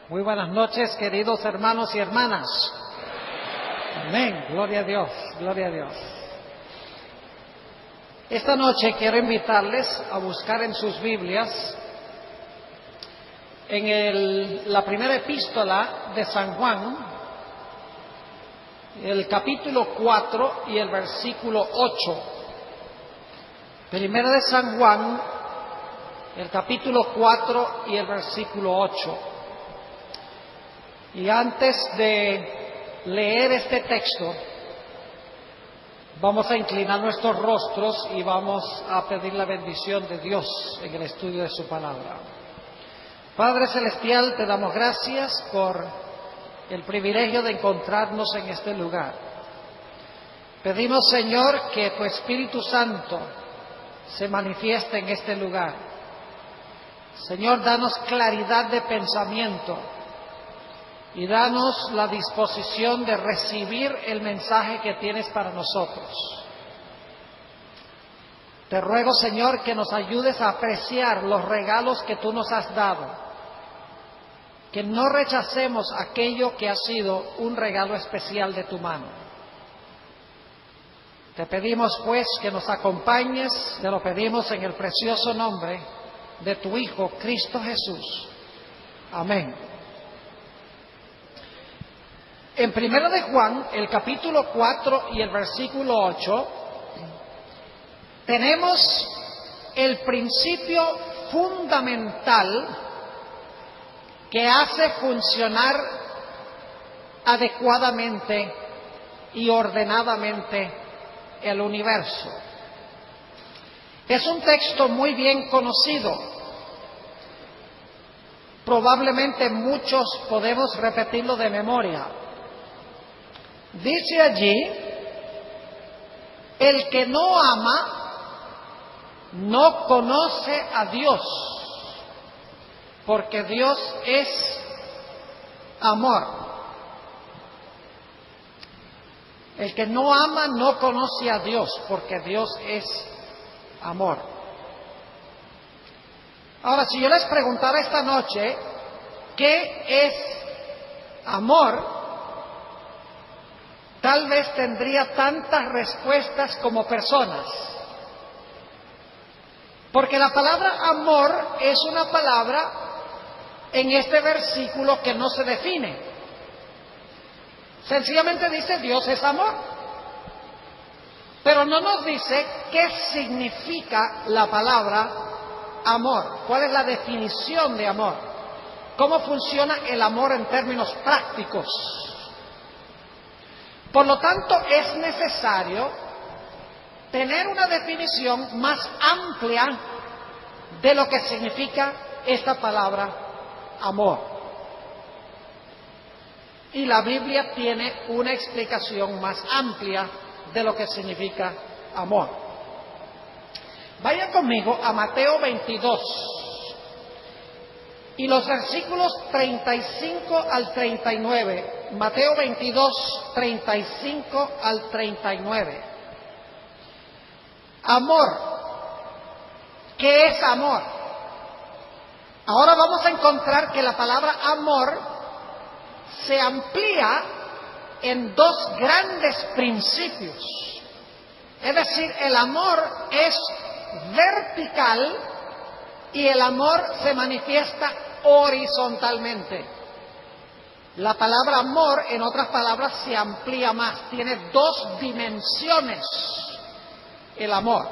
Muy buenas noches, queridos hermanos y hermanas. Amén. Gloria a Dios, gloria a Dios. Esta noche quiero invitarles a buscar en sus Biblias en la primera epístola de San Juan, el capítulo 4 y el versículo 8. Primera de San Juan, el capítulo 4 y el versículo 8. Y antes de leer este texto, vamos a inclinar nuestros rostros y vamos a pedir la bendición de Dios en el estudio de su palabra. Padre Celestial, te damos gracias por el privilegio de encontrarnos en este lugar. Pedimos, Señor, que tu Espíritu Santo se manifieste en este lugar. Señor, danos claridad de pensamiento y danos la disposición de recibir el mensaje que tienes para nosotros. Te ruego, Señor, que nos ayudes a apreciar los regalos que tú nos has dado, que no rechacemos aquello que ha sido un regalo especial de tu mano. Te pedimos, pues, que nos acompañes, te lo pedimos en el precioso nombre de tu Hijo, Cristo Jesús. Amén. En Primera de Juan, el capítulo 4 y el versículo 8, tenemos el principio fundamental que hace funcionar adecuadamente y ordenadamente el universo. Es un texto muy bien conocido. Probablemente muchos podemos repetirlo de memoria. Dice allí, el que no ama no conoce a Dios, porque Dios es amor. El que no ama no conoce a Dios, porque Dios es amor. Ahora, si yo les preguntara esta noche, ¿qué es amor? Tal vez tendría tantas respuestas como personas. Porque la palabra amor es una palabra en este versículo que no se define. Sencillamente dice Dios es amor. Pero no nos dice qué significa la palabra amor. ¿Cuál es la definición de amor? ¿Cómo funciona el amor en términos prácticos? Por lo tanto, es necesario tener una definición más amplia de lo que significa esta palabra amor. Y la Biblia tiene una explicación más amplia de lo que significa amor. Vayan conmigo a Mateo 22 y los versículos 35 al 39. Mateo 22, 35 al 39. Amor. ¿Qué es amor? Ahora vamos a encontrar que la palabra amor se amplía en dos grandes principios. Es decir, el amor es vertical y el amor se manifiesta horizontalmente. La palabra amor, en otras palabras, se amplía más. Tiene dos dimensiones el amor.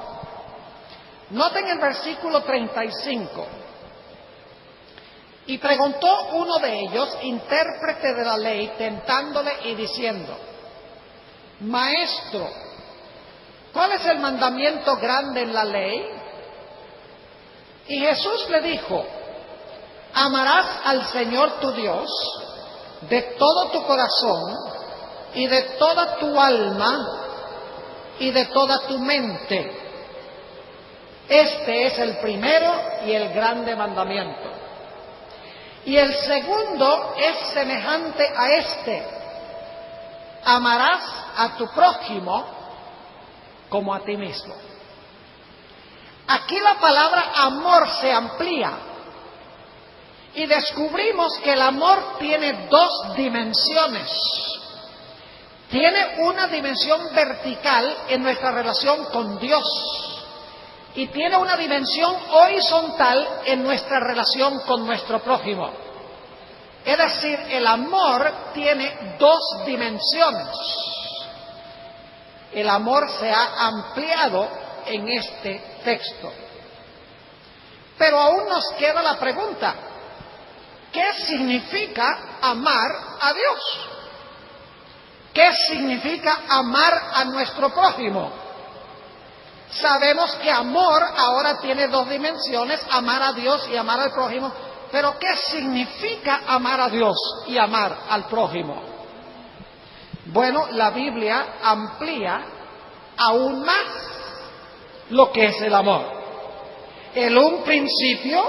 Noten el versículo 35. Y preguntó uno de ellos, intérprete de la ley, tentándole y diciendo: Maestro, ¿cuál es el mandamiento grande en la ley? Y Jesús le dijo: amarás al Señor tu Dios de todo tu corazón y de toda tu alma y de toda tu mente. Este es el primero y el grande mandamiento. Y el segundo es semejante a este: amarás a tu prójimo como a ti mismo. Aquí la palabra amor se amplía y descubrimos que el amor tiene dos dimensiones. Tiene una dimensión vertical en nuestra relación con Dios y tiene una dimensión horizontal en nuestra relación con nuestro prójimo. Es decir, el amor tiene dos dimensiones. El amor se ha ampliado en este texto. Pero aún nos queda la pregunta, ¿qué significa amar a Dios? ¿Qué significa amar a nuestro prójimo? Sabemos que amor ahora tiene dos dimensiones, amar a Dios y amar al prójimo, pero ¿qué significa amar a Dios y amar al prójimo? Bueno, la Biblia amplía aún más lo que es el amor. El un principio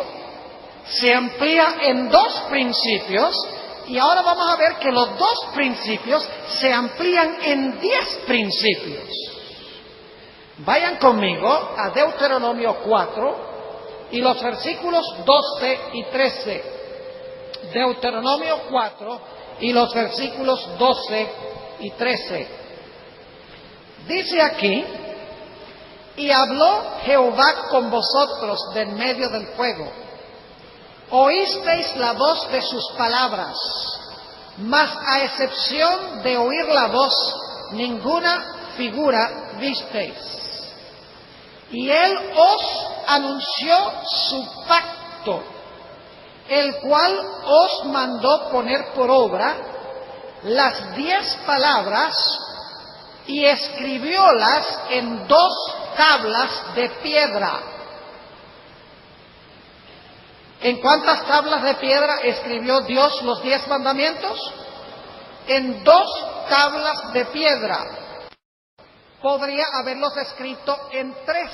se amplía en dos principios y ahora vamos a ver que los dos principios se amplían en 10 principios. Vayan conmigo a Deuteronomio 4 y los versículos 12 y 13. Deuteronomio 4 y los versículos 12 y 13. Dice aquí: y habló Jehová con vosotros de en medio del fuego. Oísteis la voz de sus palabras, mas a excepción de oír la voz, ninguna figura visteis. Y él os anunció su pacto, el cual os mandó poner por obra las 10 palabras y escribiólas en 2 tablas de piedra. ¿En cuántas tablas de piedra escribió Dios los 10 mandamientos? En 2 tablas de piedra. Podría haberlos escrito en 3,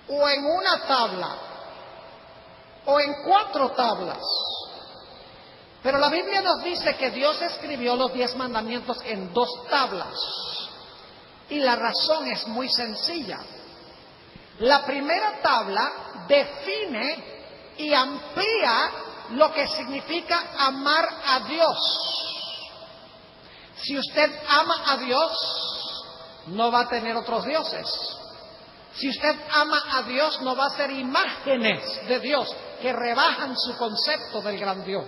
o en una tabla, o en 4 tablas. Pero la Biblia nos dice que Dios escribió los 10 mandamientos en 2 tablas. Y la razón es muy sencilla. La primera tabla define y amplía lo que significa amar a Dios. Si usted ama a Dios, no va a tener otros dioses. Si usted ama a Dios, no va a ser imágenes de Dios que rebajan su concepto del gran Dios.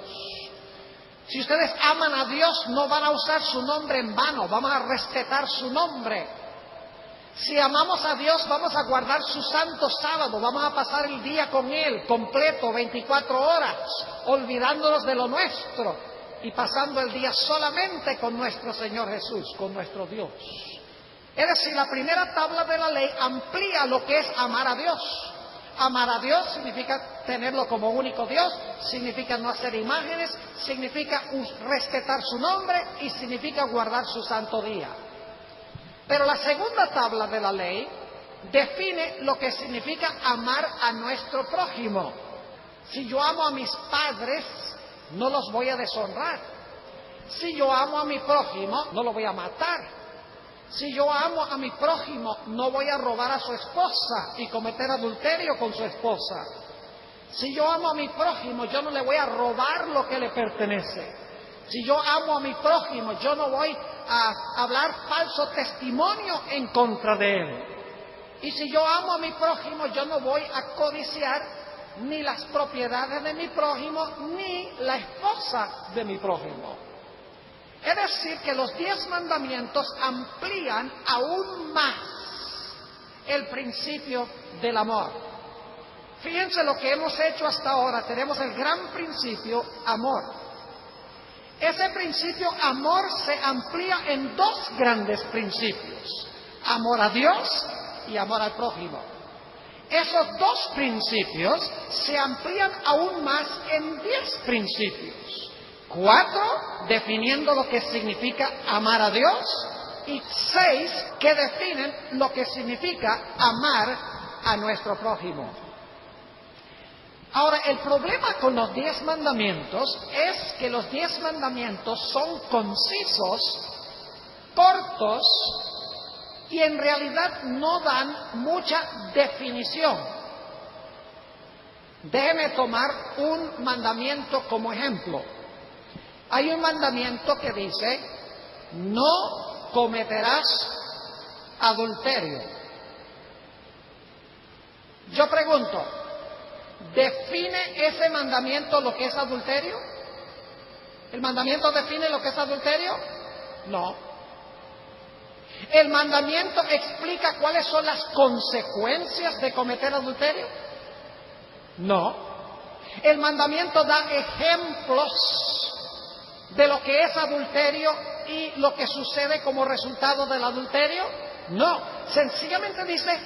Si ustedes aman a Dios, no van a usar su nombre en vano, vamos a respetar su nombre. Si amamos a Dios, vamos a guardar su santo sábado, vamos a pasar el día con Él, completo, 24 horas, olvidándonos de lo nuestro y pasando el día solamente con nuestro Señor Jesús, con nuestro Dios. Es decir, la primera tabla de la ley amplía lo que es amar a Dios. Amar a Dios significa tenerlo como único Dios, significa no hacer imágenes, significa respetar su nombre y significa guardar su santo día. Pero la segunda tabla de la ley define lo que significa amar a nuestro prójimo. Si yo amo a mis padres, no los voy a deshonrar. Si yo amo a mi prójimo, no lo voy a matar. Si yo amo a mi prójimo, no voy a robar a su esposa y cometer adulterio con su esposa. Si yo amo a mi prójimo, yo no le voy a robar lo que le pertenece. Si yo amo a mi prójimo, yo no voy a hablar falso testimonio en contra de él. Y si yo amo a mi prójimo, yo no voy a codiciar ni las propiedades de mi prójimo, ni la esposa de mi prójimo. Es decir, que los 10 mandamientos amplían aún más el principio del amor. Fíjense lo que hemos hecho hasta ahora. Tenemos el gran principio, amor. Ese principio, amor, se amplía en 2 grandes principios. Amor a Dios y amor al prójimo. Esos 2 principios se amplían aún más en 10 principios. 4 definiendo lo que significa amar a Dios y 6 que definen lo que significa amar a nuestro prójimo. Ahora, el problema con los 10 mandamientos es que los 10 mandamientos son concisos, cortos y en realidad no dan mucha definición. Déjeme tomar un mandamiento como ejemplo. Hay un mandamiento que dice, no cometerás adulterio. Yo pregunto, ¿define ese mandamiento lo que es adulterio? ¿El mandamiento define lo que es adulterio? No. ¿El mandamiento explica cuáles son las consecuencias de cometer adulterio? No. ¿El mandamiento da ejemplos de lo que es adulterio y lo que sucede como resultado del adulterio? No. Sencillamente dice,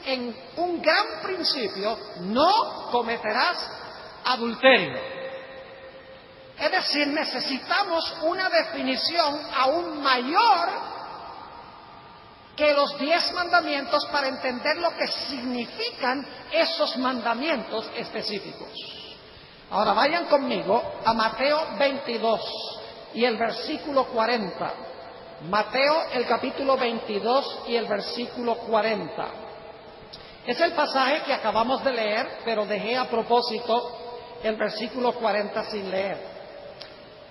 en un gran principio, no cometerás adulterio. Es decir, necesitamos una definición aún mayor que los 10 mandamientos para entender lo que significan esos mandamientos específicos. Ahora vayan conmigo a Mateo 22 y el versículo 40. Mateo, el capítulo 22 y el versículo 40. Es el pasaje que acabamos de leer, pero dejé a propósito el versículo 40 sin leer.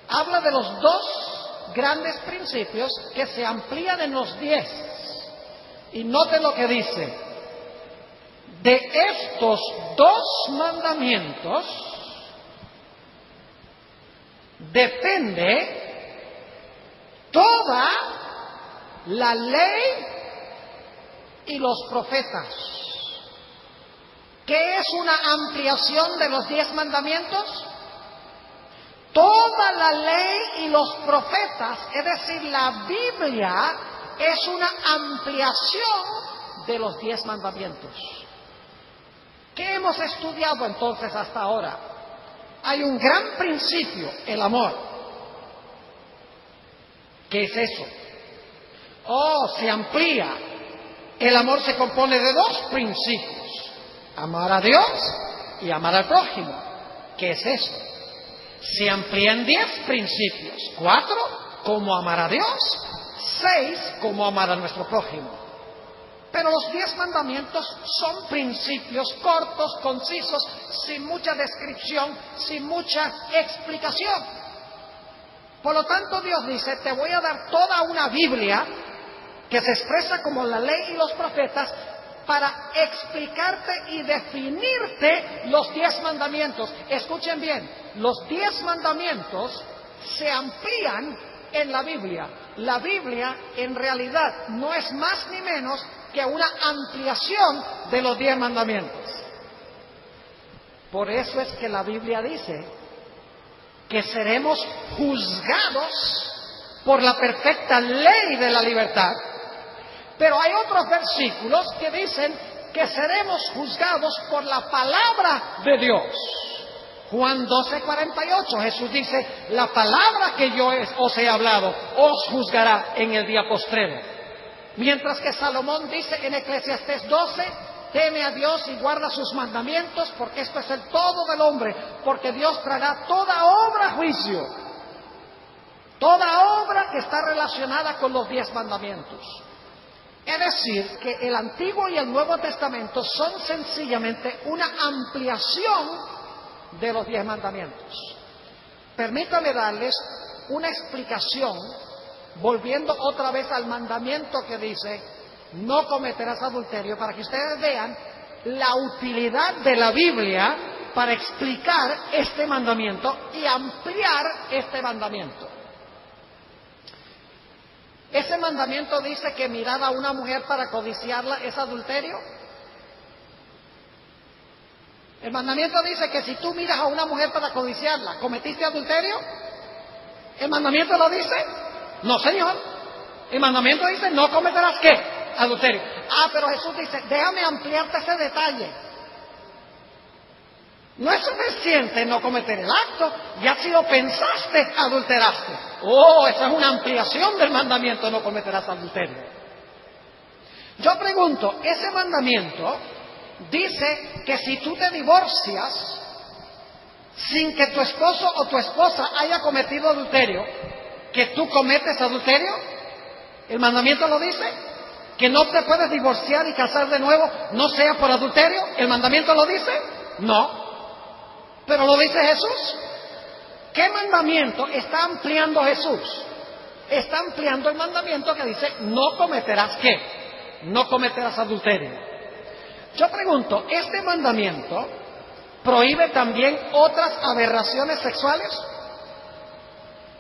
Habla de los 2 grandes principios que se amplían en los 10. Y note lo que dice. De estos 2 mandamientos depende toda la ley y los profetas. ¿Qué es una ampliación de los 10 mandamientos? Toda la ley y los profetas, es decir, la Biblia, es una ampliación de los 10 mandamientos. ¿Qué hemos estudiado entonces hasta ahora? Hay un gran principio, el amor. ¿Qué es eso? Se amplía. El amor se compone de 2 principios: amar a Dios y amar al prójimo. ¿Qué es eso? Se amplían 10 principios: 4, cómo amar a Dios; 6, cómo amar a nuestro prójimo. Pero los 10 mandamientos son principios cortos, concisos, sin mucha descripción, sin mucha explicación. Por lo tanto, Dios dice, te voy a dar toda una Biblia que se expresa como la ley y los profetas para explicarte y definirte los 10 mandamientos. Escuchen bien, los 10 mandamientos se amplían en la Biblia. La Biblia en realidad no es más ni menos que una ampliación de los 10 mandamientos. Por eso es que la Biblia dice que seremos juzgados por la perfecta ley de la libertad. Pero hay otros versículos que dicen que seremos juzgados por la palabra de Dios. Juan 12:48, Jesús dice, la palabra que yo os he hablado os juzgará en el día postrero. Mientras que Salomón dice en Eclesiastés 12, teme a Dios y guarda sus mandamientos, porque esto es el todo del hombre, porque Dios traerá toda obra a juicio. Toda obra que está relacionada con los 10 mandamientos. Es decir, que el Antiguo y el Nuevo Testamento son sencillamente una ampliación de los 10 mandamientos. Permítame darles una explicación, volviendo otra vez al mandamiento que dice, no cometerás adulterio, para que ustedes vean la utilidad de la Biblia para explicar este mandamiento y ampliar este mandamiento. ¿Ese mandamiento dice que mirar a una mujer para codiciarla es adulterio? El mandamiento dice que si tú miras a una mujer para codiciarla, ¿cometiste adulterio? ¿El mandamiento lo dice? No, señor. El mandamiento dice, no cometerás ¿qué? Adulterio. Pero Jesús dice, déjame ampliarte ese detalle. No es suficiente no cometer el acto, ya si lo pensaste, adulteraste. Esa es una ampliación del mandamiento, no cometerás adulterio. Yo pregunto, ese mandamiento dice que si tú te divorcias sin que tu esposo o tu esposa haya cometido adulterio, que tú cometes adulterio. ¿El mandamiento lo dice? ¿Que no te puedes divorciar y casar de nuevo, no sea por adulterio? ¿El mandamiento lo dice? No. Pero lo dice Jesús. ¿Qué mandamiento está ampliando Jesús? Está ampliando el mandamiento que dice, no cometerás ¿qué? No cometerás adulterio. Yo pregunto, ¿este mandamiento prohíbe también otras aberraciones sexuales?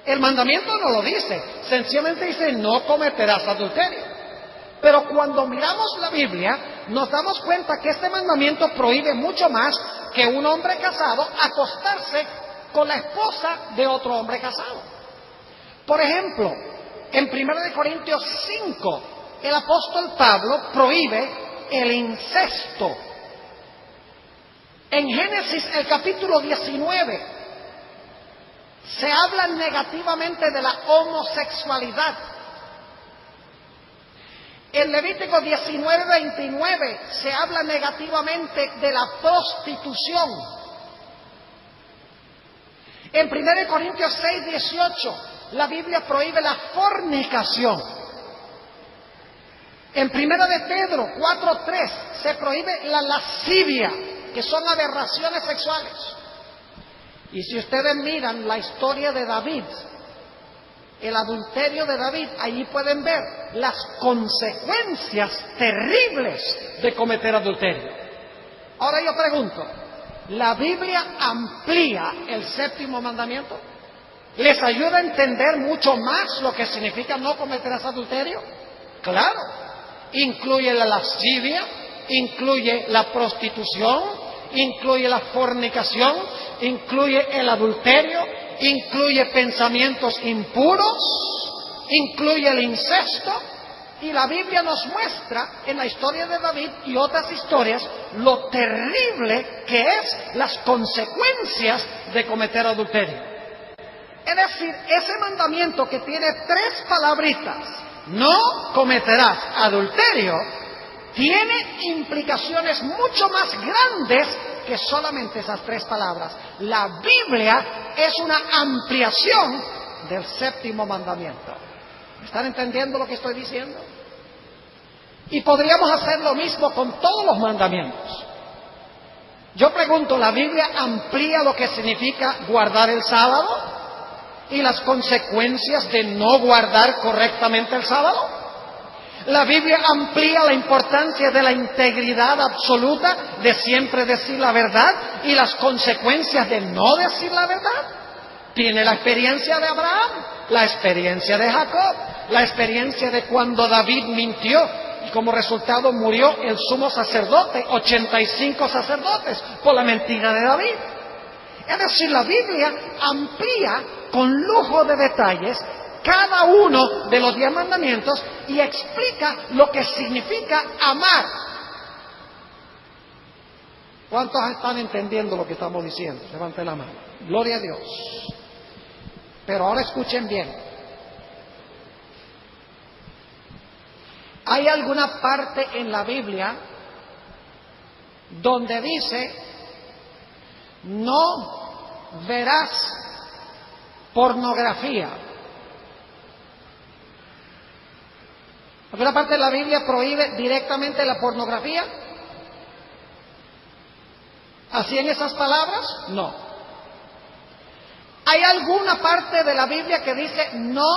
El mandamiento no lo dice, sencillamente dice, no cometerás adulterio. Pero cuando miramos la Biblia, nos damos cuenta que este mandamiento prohíbe mucho más que un hombre casado acostarse con la esposa de otro hombre casado. Por ejemplo, en 1 Corintios 5, el apóstol Pablo prohíbe el incesto. En Génesis, el capítulo 19, se habla negativamente de la homosexualidad. En Levítico 19:29 se habla negativamente de la prostitución. En 1 Corintios 6:18 la Biblia prohíbe la fornicación. En 1 de Pedro 4:3 se prohíbe la lascivia, que son aberraciones sexuales. Y si ustedes miran la historia de David, el adulterio de David, allí pueden ver las consecuencias terribles de cometer adulterio. Ahora yo pregunto, ¿la Biblia amplía el séptimo mandamiento? ¿Les ayuda a entender mucho más lo que significa no cometerás adulterio? Claro, incluye la lascivia, incluye la prostitución, incluye la fornicación, incluye el adulterio, incluye pensamientos impuros, incluye el incesto, y la Biblia nos muestra en la historia de David y otras historias lo terrible que es las consecuencias de cometer adulterio. Es decir, ese mandamiento que tiene 3 palabritas, no cometerás adulterio, tiene implicaciones mucho más grandes que solamente esas 3 palabras. La Biblia es una ampliación del séptimo mandamiento. ¿Están entendiendo lo que estoy diciendo? Y podríamos hacer lo mismo con todos los mandamientos. Yo pregunto, ¿la Biblia amplía lo que significa guardar el sábado y las consecuencias de no guardar correctamente el sábado? La Biblia amplía la importancia de la integridad absoluta, de siempre decir la verdad, y las consecuencias de no decir la verdad. Tiene la experiencia de Abraham, la experiencia de Jacob, la experiencia de cuando David mintió y como resultado murió el sumo sacerdote, 85 sacerdotes, por la mentira de David. Es decir, la Biblia amplía con lujo de detalles cada uno de los 10 mandamientos y explica lo que significa amar. ¿Cuántos están entendiendo lo que estamos diciendo? Levanten la mano. Gloria a Dios. Pero ahora escuchen bien. ¿Hay alguna parte en la Biblia donde dice no verás pornografía? ¿Alguna parte de la Biblia prohíbe directamente la pornografía? ¿Así en esas palabras? No. ¿Hay alguna parte de la Biblia que dice no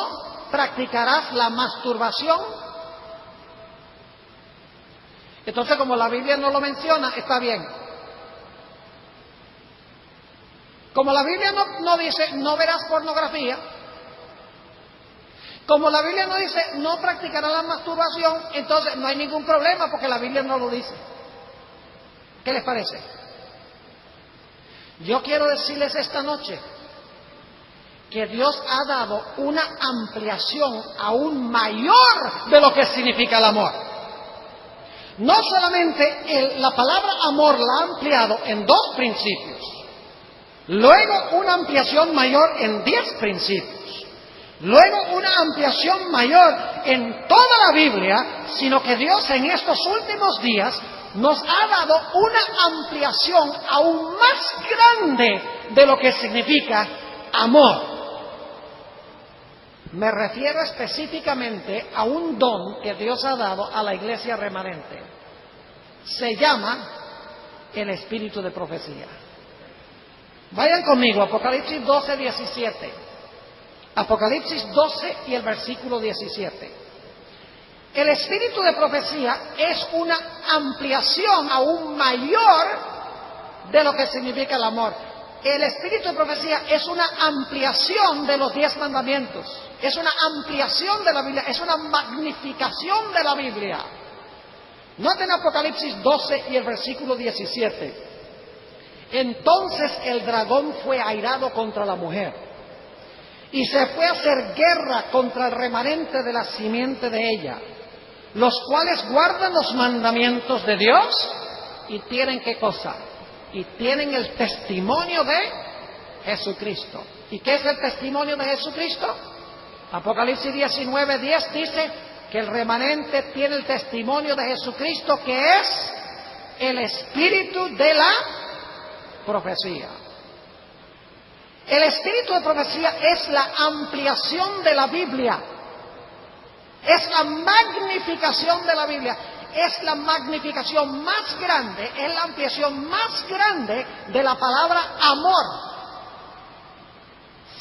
practicarás la masturbación? Entonces, como la Biblia no lo menciona, está bien. Como la Biblia no dice no verás pornografía, como la Biblia no dice no practicarás la masturbación, entonces no hay ningún problema porque la Biblia no lo dice. ¿Qué les parece? Yo quiero decirles esta noche que Dios ha dado una ampliación aún mayor de lo que significa el amor. No solamente la palabra amor la ha ampliado en 2 principios, luego una ampliación mayor en 10 principios, luego una ampliación mayor en toda la Biblia, sino que Dios en estos últimos días nos ha dado una ampliación aún más grande de lo que significa amor. Me refiero específicamente a un don que Dios ha dado a la iglesia remanente. Se llama el espíritu de profecía. Vayan conmigo, Apocalipsis 12, 17. Apocalipsis 12 y el versículo 17. El espíritu de profecía es una ampliación aún mayor de lo que significa el amor. El espíritu de profecía es una ampliación de los 10 mandamientos. Es una ampliación de la Biblia, es una magnificación de la Biblia. Noten Apocalipsis 12 y el versículo 17. Entonces el dragón fue airado contra la mujer y se fue a hacer guerra contra el remanente de la simiente de ella, los cuales guardan los mandamientos de Dios y tienen ¿qué cosa? Y tienen el testimonio de Jesucristo. ¿Y qué es el testimonio de Jesucristo? Apocalipsis 19, 10 dice que el remanente tiene el testimonio de Jesucristo, que es el espíritu de la profecía. El espíritu de profecía es la ampliación de la Biblia. Es la magnificación de la Biblia. Es la magnificación más grande, es la ampliación más grande de la palabra amor.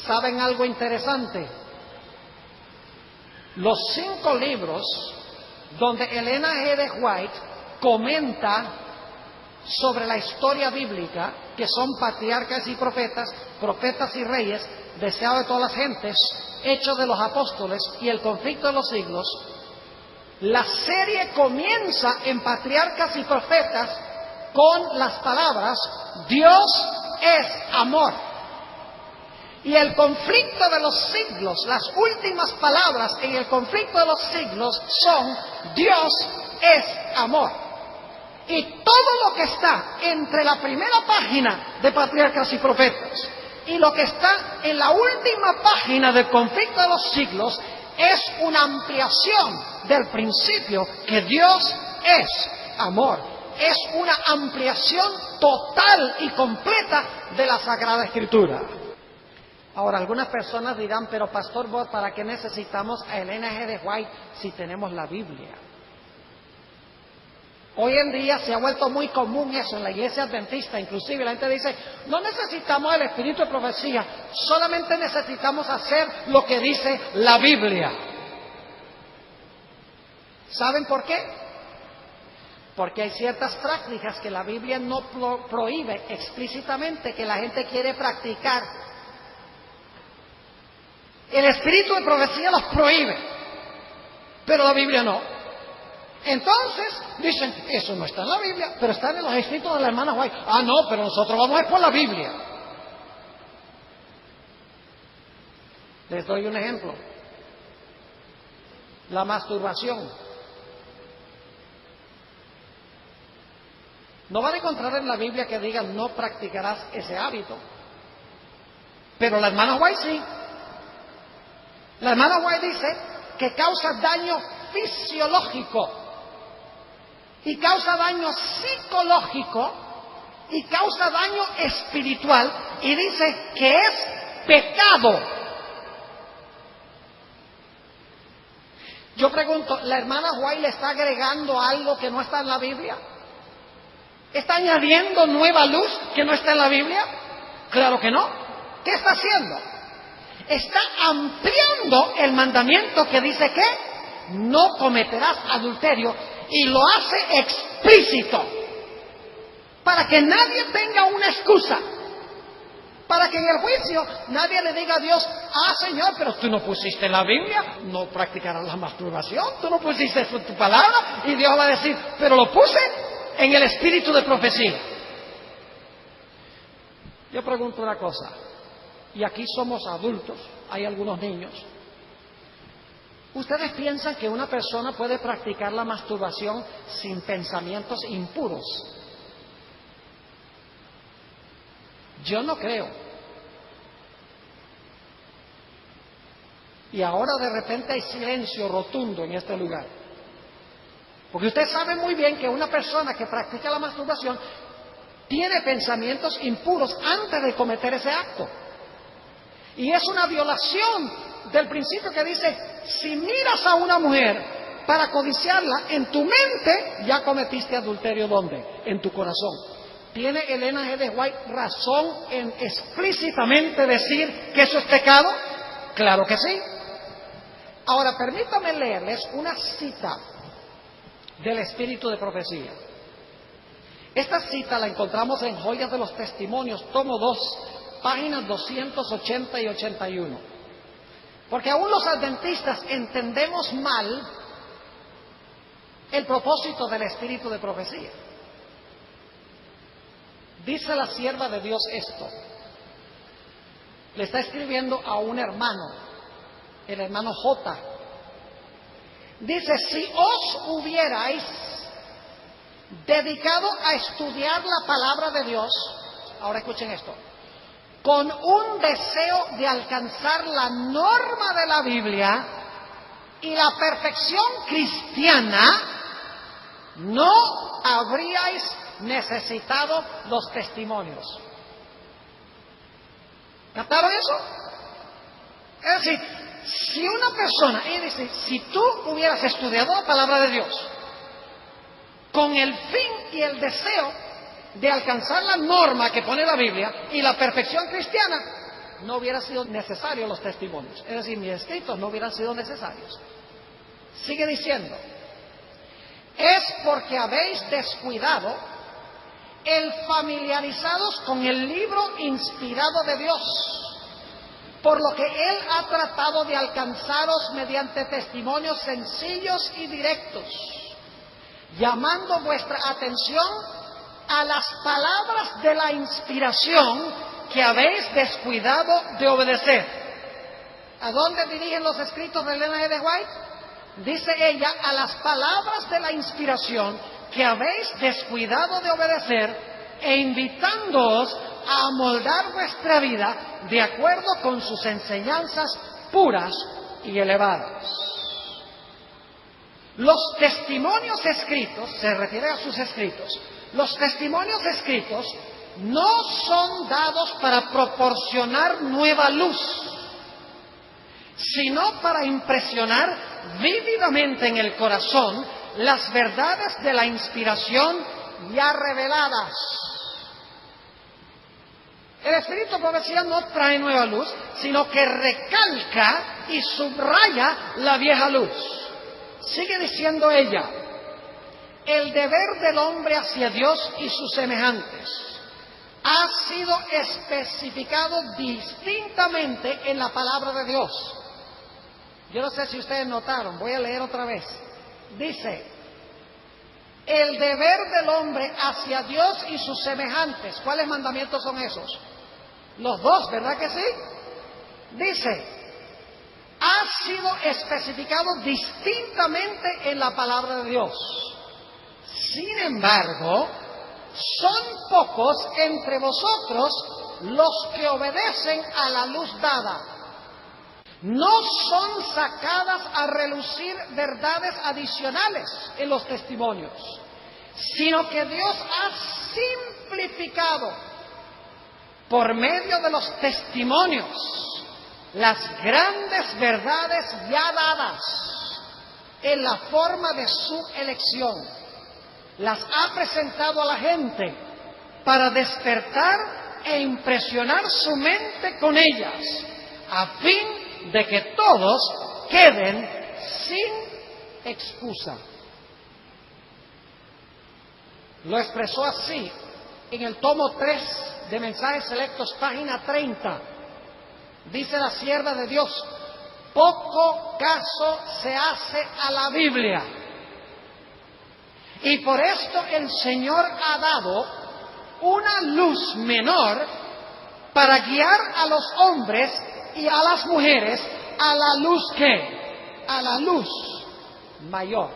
¿Saben algo interesante? Los 5 libros donde Elena G. de White comenta sobre la historia bíblica, que son patriarcas y profetas, profetas y reyes, deseado de todas las gentes, Hechos de los Apóstoles y el conflicto de los siglos, la serie comienza en patriarcas y profetas con las palabras Dios es amor. Y el conflicto de los siglos, las últimas palabras en el conflicto de los siglos son Dios es amor. Y todo lo que está entre la primera página de Patriarcas y Profetas y lo que está en la última página del conflicto de los siglos es una ampliación del principio que Dios es amor. Es una ampliación total y completa de la Sagrada Escritura. Ahora, algunas personas dirán, pero Pastor Bob, ¿para qué necesitamos a Elena G. de White si tenemos la Biblia? Hoy en día se ha vuelto muy común eso en la iglesia adventista, inclusive la gente dice, no necesitamos el espíritu de profecía, solamente necesitamos hacer lo que dice la Biblia. ¿Saben por qué? Porque hay ciertas prácticas que la Biblia no prohíbe explícitamente, que la gente quiere practicar. El espíritu de profecía los prohíbe, pero la Biblia no. Entonces dicen, eso no está en la Biblia, pero está en los escritos de la hermana White. Ah, no, pero nosotros vamos a ir por la Biblia. Les doy un ejemplo. La masturbación. No van a encontrar en la Biblia que digan no practicarás ese hábito. Pero la hermana White sí. La hermana White dice que causa daño fisiológico y causa daño psicológico y causa daño espiritual y dice que es pecado. Yo pregunto, ¿la hermana White le está agregando algo que no está en la Biblia? ¿Está añadiendo nueva luz que no está en la Biblia? Claro que no. ¿Qué está haciendo? Está ampliando el mandamiento que dice que no cometerás adulterio y lo hace explícito para que nadie tenga una excusa, para que en el juicio nadie le diga a Dios, ah Señor, pero tú no pusiste en la Biblia, no practicarás la masturbación, tú no pusiste eso en tu palabra, y Dios va a decir, pero lo puse en el espíritu de profecía. Yo pregunto una cosa, y aquí somos adultos, hay algunos niños. ¿Ustedes piensan que una persona puede practicar la masturbación sin pensamientos impuros? Yo no creo. Y ahora de repente hay silencio rotundo en este lugar. Porque usted sabe muy bien que una persona que practica la masturbación tiene pensamientos impuros antes de cometer ese acto. Y es una violación del principio que dice, si miras a una mujer para codiciarla, en tu mente ya cometiste adulterio. ¿Dónde? En tu corazón. ¿Tiene Elena G. de White razón en explícitamente decir que eso es pecado? Claro que sí. Ahora, permítame leerles una cita del Espíritu de Profecía. Esta cita la encontramos en Joyas de los Testimonios, tomo 2, páginas 280 y 81. Porque aún los adventistas entendemos mal el propósito del Espíritu de Profecía. Dice la sierva de Dios esto. Le está escribiendo a un hermano, el hermano J. Dice, si os hubierais dedicado a estudiar la palabra de Dios, ahora escuchen esto, con un deseo de alcanzar la norma de la Biblia y la perfección cristiana, no habríais necesitado los testimonios. ¿Captaron eso? Es decir, si una persona, ella dice, si tú hubieras estudiado la palabra de Dios con el fin y el deseo de alcanzar la norma que pone la Biblia y la perfección cristiana, no hubiera sido necesario los testimonios. Es decir, mis escritos no hubieran sido necesarios. Sigue diciendo, es porque habéis descuidado el familiarizados con el libro inspirado de Dios, por lo que Él ha tratado de alcanzaros mediante testimonios sencillos y directos, llamando vuestra atención a las palabras de la inspiración que habéis descuidado de obedecer. ¿A dónde dirigen los escritos de Elena G. de White? Dice ella, a las palabras de la inspiración que habéis descuidado de obedecer e invitándoos a amoldar vuestra vida de acuerdo con sus enseñanzas puras y elevadas. Los testimonios escritos, se refiere a sus escritos, los testimonios escritos no son dados para proporcionar nueva luz, sino para impresionar vívidamente en el corazón las verdades de la inspiración ya reveladas. El Espíritu de Profecía no trae nueva luz, sino que recalca y subraya la vieja luz. Sigue diciendo ella, el deber del hombre hacia Dios y sus semejantes ha sido especificado distintamente en la palabra de Dios. Yo no sé si ustedes notaron, voy a leer otra vez. Dice, el deber del hombre hacia Dios y sus semejantes. ¿Cuáles mandamientos son esos? Los dos, ¿verdad que sí? Dice, ha sido especificado distintamente en la palabra de Dios. Sin embargo, son pocos entre vosotros los que obedecen a la luz dada. No son sacadas a relucir verdades adicionales en los testimonios, sino que Dios ha simplificado por medio de los testimonios las grandes verdades ya dadas en la forma de su elección. Las ha presentado a la gente para despertar e impresionar su mente con ellas, a fin de que todos queden sin excusa. Lo expresó así en el tomo 3 de Mensajes Selectos, página 30. Dice la sierva de Dios, poco caso se hace a la Biblia. Y por esto el Señor ha dado una luz menor para guiar a los hombres y a las mujeres a la luz ¿qué? A la luz mayor.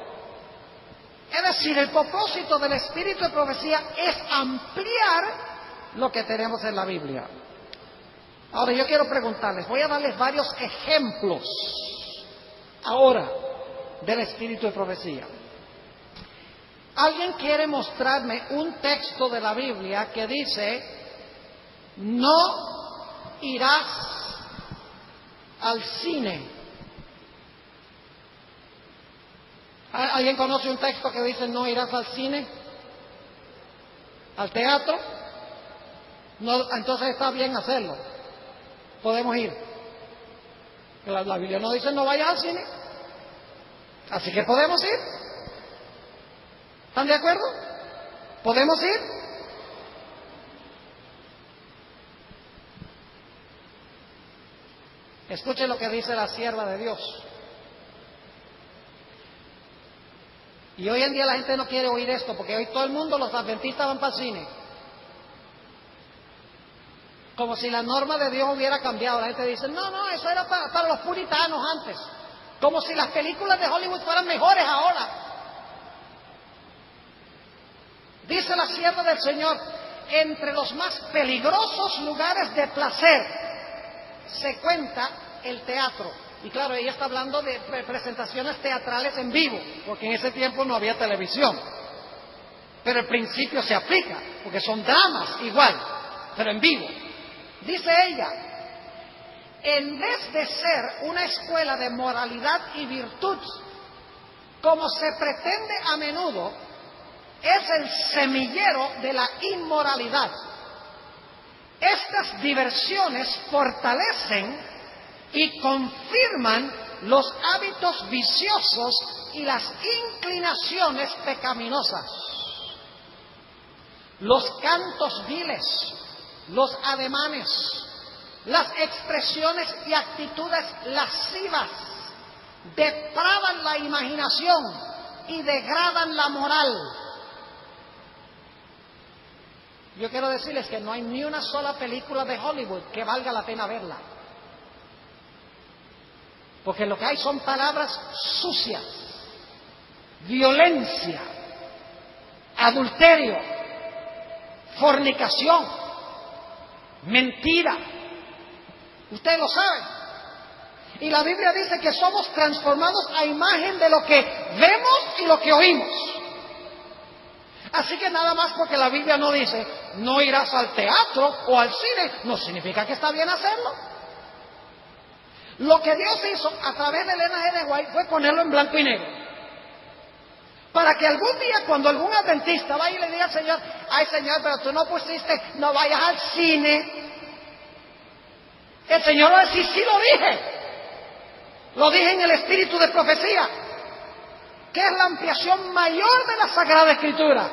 Es decir, el propósito del Espíritu de Profecía es ampliar lo que tenemos en la Biblia. Ahora yo quiero preguntarles, voy a darles varios ejemplos ahora del Espíritu de Profecía. ¿Alguien quiere mostrarme un texto de la Biblia que dice, no irás al cine? ¿Alguien conoce un texto que dice no irás al cine? al teatro, no, entonces está bien hacerlo. Podemos ir. La Biblia no dice no vayas al cine. Así que podemos ir. ¿Están de acuerdo? ¿Podemos ir? Escuche lo que dice la sierva de Dios. Y hoy en día la gente no quiere oír esto, porque hoy todo el mundo, los adventistas, van para el cine. Como si la norma de Dios hubiera cambiado. La gente dice, no, eso era para los puritanos antes. Como si las películas de Hollywood fueran mejores ahora. Dice la sierva del Señor, entre los más peligrosos lugares de placer se cuenta el teatro. Y claro, ella está hablando de presentaciones teatrales en vivo, porque en ese tiempo no había televisión. Pero el principio se aplica, porque son dramas igual, pero en vivo. Dice ella, en vez de ser una escuela de moralidad y virtud, como se pretende a menudo, es el semillero de la inmoralidad. Estas diversiones fortalecen y confirman los hábitos viciosos y las inclinaciones pecaminosas. Los cantos viles, los ademanes, las expresiones y actitudes lascivas depravan la imaginación y degradan la moral. Yo quiero decirles que no hay ni una sola película de Hollywood que valga la pena verla. Porque lo que hay son palabras sucias, violencia, adulterio, fornicación, mentira. Ustedes lo saben. Y la Biblia dice que somos transformados a imagen de lo que vemos y lo que oímos. Así que nada más porque la Biblia no dice no irás al teatro o al cine, no significa que está bien hacerlo. Lo que Dios hizo a través de Elena G. de White fue ponerlo en blanco y negro. Para que algún día, cuando algún adventista vaya y le diga al Señor, ay Señor, pero tú no pusiste, no vayas al cine. El Señor va a decir, sí lo dije. Lo dije en el espíritu de profecía, que es la ampliación mayor de la Sagrada Escritura.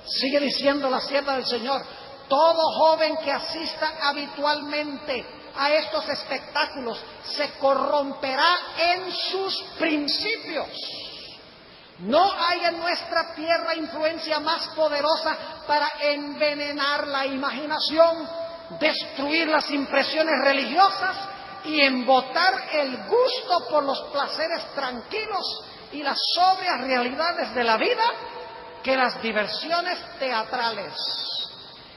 Sigue diciendo la sierva del Señor, todo joven que asista habitualmente a estos espectáculos se corromperá en sus principios. No hay en nuestra tierra influencia más poderosa para envenenar la imaginación, destruir las impresiones religiosas y embotar el gusto por los placeres tranquilos y las sobrias realidades de la vida que las diversiones teatrales.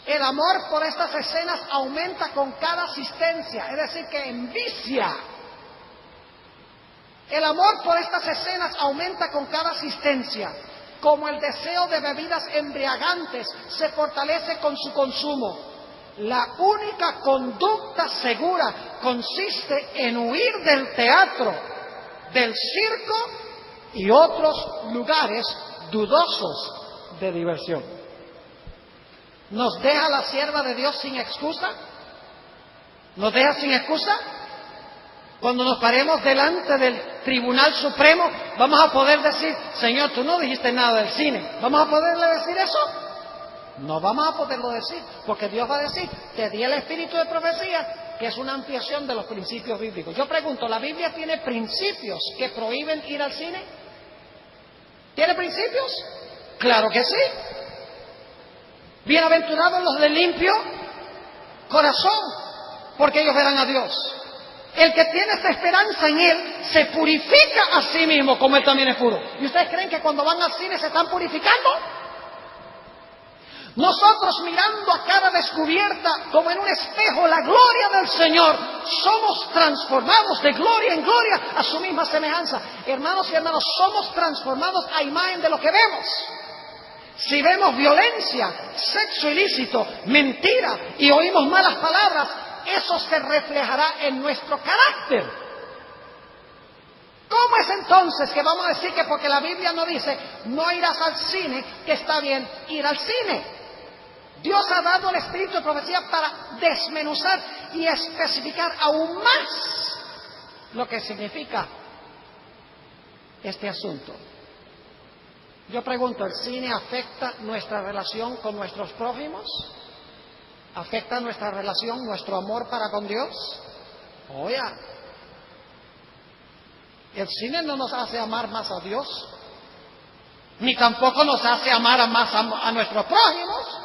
El amor por estas escenas aumenta con cada asistencia, es decir, que envicia. El amor por estas escenas aumenta con cada asistencia, como el deseo de bebidas embriagantes se fortalece con su consumo. La única conducta segura consiste en huir del teatro, del circo y otros lugares dudosos de diversión. ¿Nos deja la sierva de Dios sin excusa? ¿Nos deja sin excusa? Cuando nos paremos delante del Tribunal Supremo, vamos a poder decir, Señor, tú no dijiste nada del cine. ¿Vamos a poderle decir eso? No vamos a poderlo decir, porque Dios va a decir, te di el espíritu de profecía, que es una ampliación de los principios bíblicos. Yo pregunto, ¿la Biblia tiene principios que prohíben ir al cine? ¿Tiene principios? Claro que sí. Bienaventurados los de limpio corazón, porque ellos verán a Dios. El que tiene esta esperanza en Él se purifica a sí mismo, como Él también es puro. ¿Y ustedes creen que cuando van al cine se están purificando? Nosotros, mirando a cara descubierta, como en un espejo, la gloria del Señor, somos transformados de gloria en gloria a su misma semejanza. Hermanos y hermanas, somos transformados a imagen de lo que vemos. Si vemos violencia, sexo ilícito, mentira y oímos malas palabras, eso se reflejará en nuestro carácter. ¿Cómo es entonces que vamos a decir que porque la Biblia no dice no irás al cine, que está bien ir al cine? Dios ha dado el espíritu de profecía para desmenuzar y especificar aún más lo que significa este asunto. Yo pregunto, ¿el cine afecta nuestra relación con nuestros prójimos? ¿Afecta nuestra relación, nuestro amor para con Dios? Oye, el cine no nos hace amar más a Dios, ni tampoco nos hace amar más a nuestros prójimos.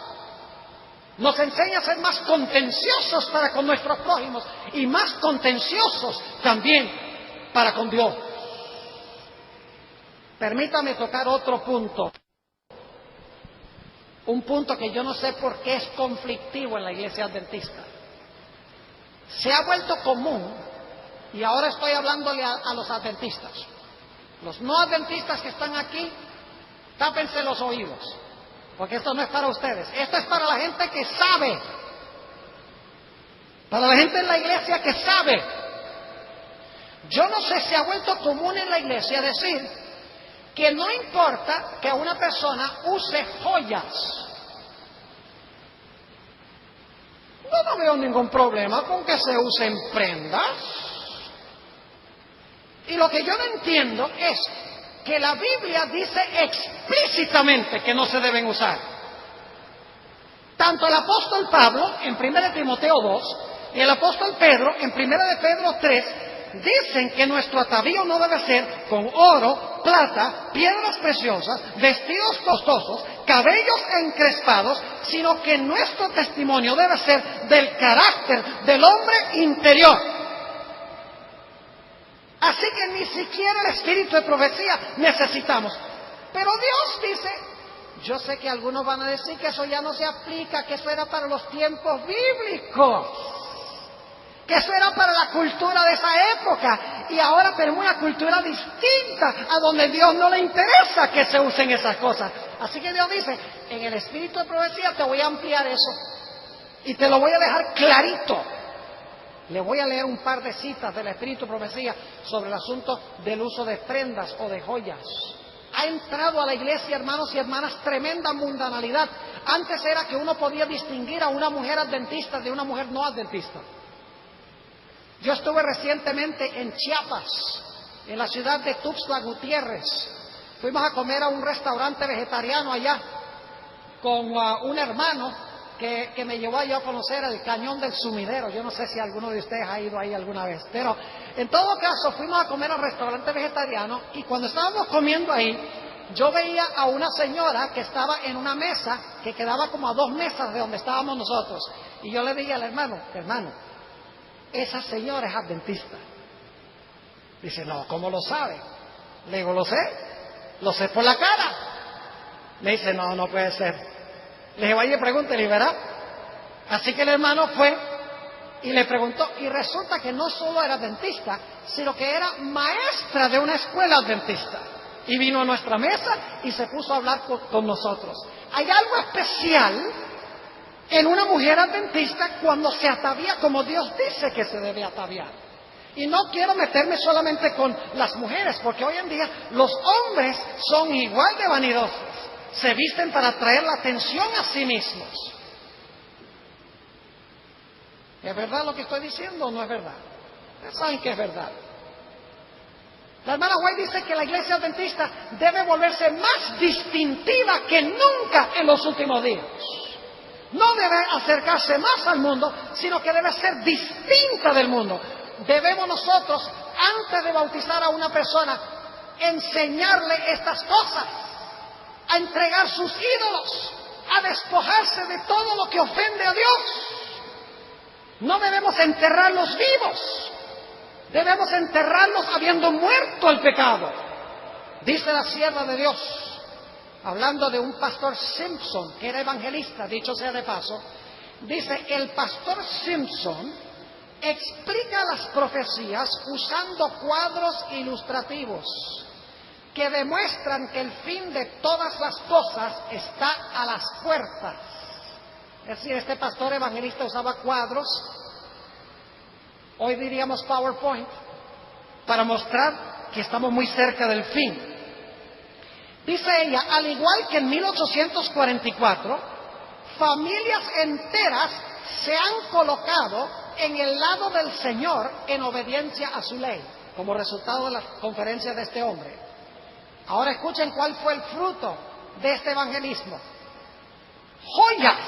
Nos enseña a ser más contenciosos para con nuestros prójimos y más contenciosos también para con Dios. Permítame tocar otro punto. Un punto que yo no sé por qué es conflictivo en la iglesia adventista. Se ha vuelto común, y ahora estoy hablándole a los adventistas. Los no adventistas que están aquí, tápense los oídos, porque esto no es para ustedes. Esto es para la gente que sabe. Para la gente en la iglesia que sabe. Yo no sé si ha vuelto común en la iglesia decir que no importa que una persona use joyas. Yo no veo ningún problema con que se usen prendas. Y lo que yo no entiendo es que la Biblia dice explícitamente que no se deben usar. Tanto el apóstol Pablo en 1 Timoteo 2 y el apóstol Pedro en 1 de Pedro 3 dicen que nuestro atavío no debe ser con oro, plata, piedras preciosas, vestidos costosos, cabellos encrespados, sino que nuestro testimonio debe ser del carácter del hombre interior. Así que ni siquiera el espíritu de profecía necesitamos. Pero Dios dice, yo sé que algunos van a decir que eso ya no se aplica, que eso era para los tiempos bíblicos, que eso era para la cultura de esa época, y ahora tenemos una cultura distinta a donde Dios no le interesa que se usen esas cosas. Así que Dios dice, en el espíritu de profecía te voy a ampliar eso y te lo voy a dejar clarito. Le voy a leer un par de citas del espíritu de profecía sobre el asunto del uso de prendas o de joyas. Ha entrado a la iglesia, hermanos y hermanas, tremenda mundanalidad. Antes era que uno podía distinguir a una mujer adventista de una mujer no adventista. Yo estuve recientemente en Chiapas, en la ciudad de Tuxtla Gutiérrez. Fuimos a comer a un restaurante vegetariano allá con un hermano que me llevó allá a conocer el Cañón del Sumidero. Yo no sé si alguno de ustedes ha ido ahí alguna vez, pero en todo caso fuimos a comer al restaurante vegetariano y cuando estábamos comiendo ahí, yo veía a una señora que estaba en una mesa que quedaba como a 2 mesas de donde estábamos nosotros. Y yo le dije al hermano, esa señora es adventista. Dice, no, ¿cómo lo sabe? Le digo, lo sé por la cara. Me dice, no puede ser. Le dije, vaya, pregúntele, ¿verdad? Así que el hermano fue y le preguntó, y resulta que no solo era adventista, sino que era maestra de una escuela adventista. Y vino a nuestra mesa y se puso a hablar con nosotros. Hay algo especial en una mujer adventista cuando se atavía como Dios dice que se debe ataviar. Y no quiero meterme solamente con las mujeres, porque hoy en día los hombres son igual de vanidosos. Se visten para atraer la atención a sí mismos. ¿Es verdad lo que estoy diciendo o no es verdad? Ustedes saben que es verdad. La hermana White dice que la iglesia adventista debe volverse más distintiva que nunca en los últimos días. No debe acercarse más al mundo, sino que debe ser distinta del mundo. Debemos nosotros, antes de bautizar a una persona, enseñarle estas cosas, a entregar sus ídolos, a despojarse de todo lo que ofende a Dios. No debemos enterrarlos vivos, debemos enterrarlos habiendo muerto el pecado. Dice la sierva de Dios, hablando de un pastor Simpson, que era evangelista, dicho sea de paso, dice, el pastor Simpson explica las profecías usando cuadros ilustrativos que demuestran que el fin de todas las cosas está a las puertas. Es decir, este pastor evangelista usaba cuadros, hoy diríamos PowerPoint, para mostrar que estamos muy cerca del fin. Dice ella, al igual que en 1844, familias enteras se han colocado en el lado del Señor en obediencia a su ley, como resultado de la conferencia de este hombre. Ahora escuchen cuál fue el fruto de este evangelismo. Joyas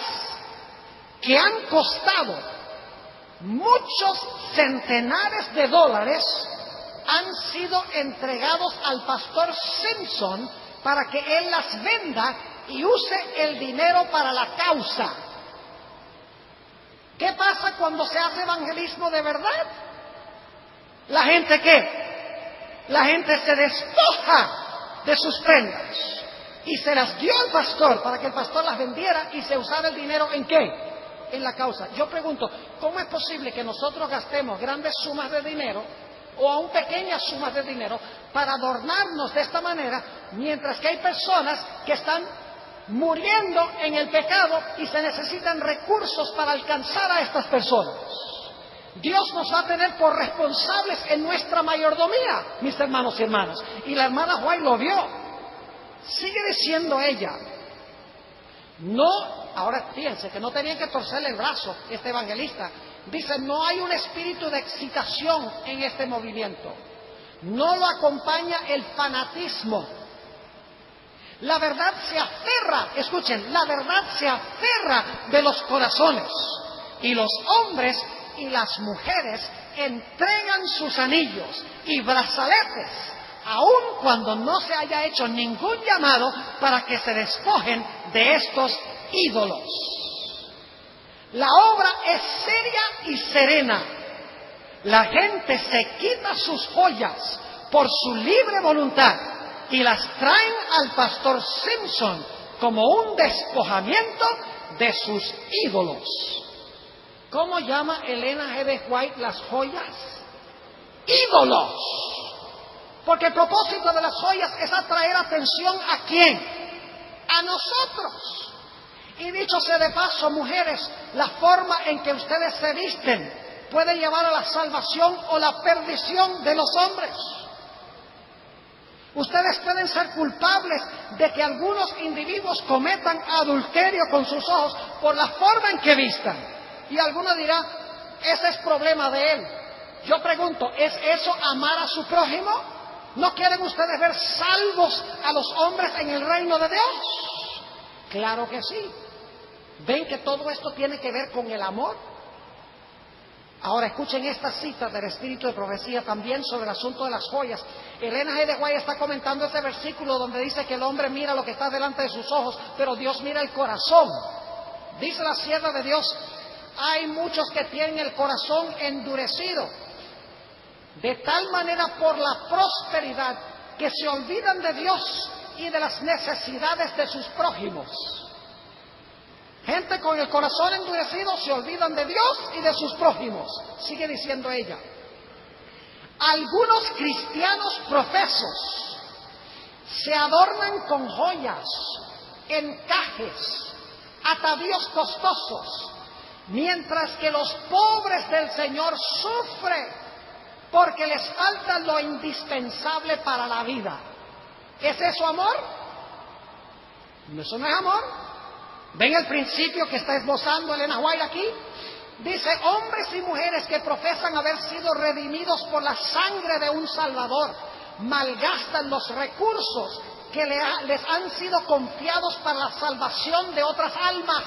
que han costado muchos centenares de dólares han sido entregados al pastor Simpson para que él las venda y use el dinero para la causa. ¿Qué pasa cuando se hace evangelismo de verdad? ¿La gente qué? La gente se despoja de sus prendas y se las dio al pastor para que el pastor las vendiera y se usara el dinero ¿en qué? En la causa. Yo pregunto, ¿cómo es posible que nosotros gastemos grandes sumas de dinero o aún pequeñas sumas de dinero para adornarnos de esta manera, mientras que hay personas que están muriendo en el pecado y se necesitan recursos para alcanzar a estas personas? Dios nos va a tener por responsables en nuestra mayordomía, mis hermanos y hermanas. Y la hermana White lo vio. Sigue diciendo ella, no, ahora fíjense que no tenían que torcerle el brazo este evangelista. Dice, no hay un espíritu de excitación en este movimiento. No lo acompaña el fanatismo. La verdad se aferra, escuchen, la verdad se aferra de los corazones. Y los hombres y las mujeres entregan sus anillos y brazaletes, aun cuando no se haya hecho ningún llamado para que se despojen de estos ídolos. La obra es seria y serena. La gente se quita sus joyas por su libre voluntad y las traen al pastor Simpson como un despojamiento de sus ídolos. ¿Cómo llama Elena G. de White las joyas? Ídolos. Porque el propósito de las joyas es atraer atención ¿a quién? A nosotros. Y dicho sea de paso, mujeres, la forma en que ustedes se visten puede llevar a la salvación o la perdición de los hombres. Ustedes pueden ser culpables de que algunos individuos cometan adulterio con sus ojos por la forma en que vistan. Y alguno dirá, ese es problema de él. Yo pregunto, ¿es eso amar a su prójimo? ¿No quieren ustedes ver salvos a los hombres en el reino de Dios? Claro que sí. ¿Ven que todo esto tiene que ver con el amor? Ahora escuchen esta cita del Espíritu de Profecía también sobre el asunto de las joyas. Elena G. de White está comentando este versículo donde dice que el hombre mira lo que está delante de sus ojos, pero Dios mira el corazón. Dice la sierva de Dios, hay muchos que tienen el corazón endurecido, de tal manera por la prosperidad que se olvidan de Dios y de las necesidades de sus prójimos. Gente con el corazón endurecido se olvidan de Dios y de sus prójimos. Sigue diciendo ella. Algunos cristianos profesos se adornan con joyas, encajes, atavíos costosos, mientras que los pobres del Señor sufren porque les falta lo indispensable para la vida. ¿Es eso amor? Eso no es amor. ¿Ven el principio que está esbozando Elena White aquí? Dice, hombres y mujeres que profesan haber sido redimidos por la sangre de un Salvador, malgastan los recursos que les han sido confiados para la salvación de otras almas.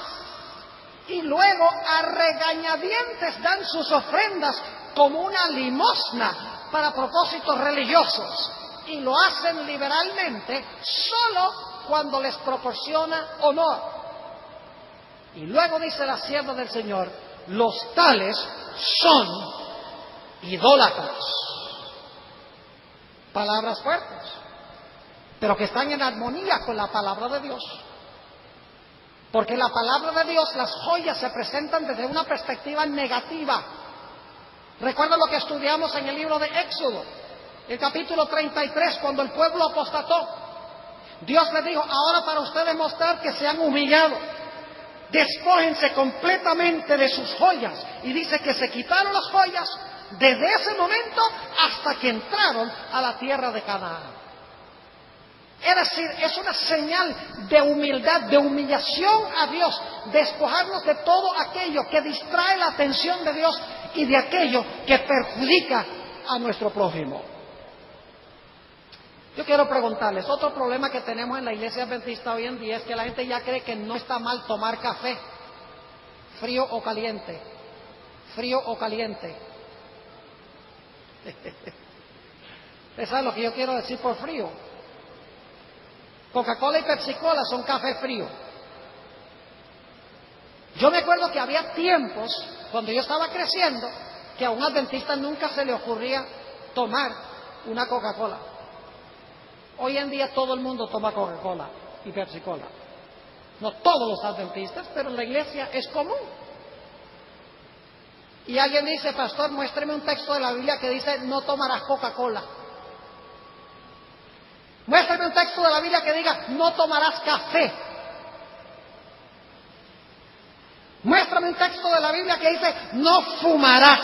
Y luego a regañadientes dan sus ofrendas como una limosna para propósitos religiosos. Y lo hacen liberalmente solo cuando les proporciona honor. Y luego dice la sierva del Señor, los tales son idólatras. Palabras fuertes, pero que están en armonía con la palabra de Dios. Porque en la palabra de Dios las joyas se presentan desde una perspectiva negativa. Recuerda lo que estudiamos en el libro de Éxodo, el capítulo 33, cuando el pueblo apostató. Dios les dijo, ahora para ustedes mostrar que se han humillado, Despójense completamente de sus joyas. Y dice que se quitaron las joyas desde ese momento hasta que entraron a la tierra de Canaán. Es decir, es una señal de humildad, de humillación a Dios, despojarnos de todo aquello que distrae la atención de Dios y de aquello que perjudica a nuestro prójimo. Yo quiero preguntarles, otro problema que tenemos en la iglesia adventista hoy en día es que la gente ya cree que no está mal tomar café, frío o caliente, frío o caliente. ¿Ustedes saben lo que yo quiero decir por frío? Coca-Cola y Pepsi-Cola son café frío. Yo me acuerdo que había tiempos, cuando yo estaba creciendo, que a un adventista nunca se le ocurría tomar una Coca-Cola. Hoy en día todo el mundo toma Coca-Cola y Pepsi-Cola. No todos los adventistas, pero en la iglesia es común. Y alguien dice, pastor, muéstreme un texto de la Biblia que dice, no tomarás Coca-Cola. Muéstrame un texto de la Biblia que diga, no tomarás café. Muéstrame un texto de la Biblia que dice, no fumarás.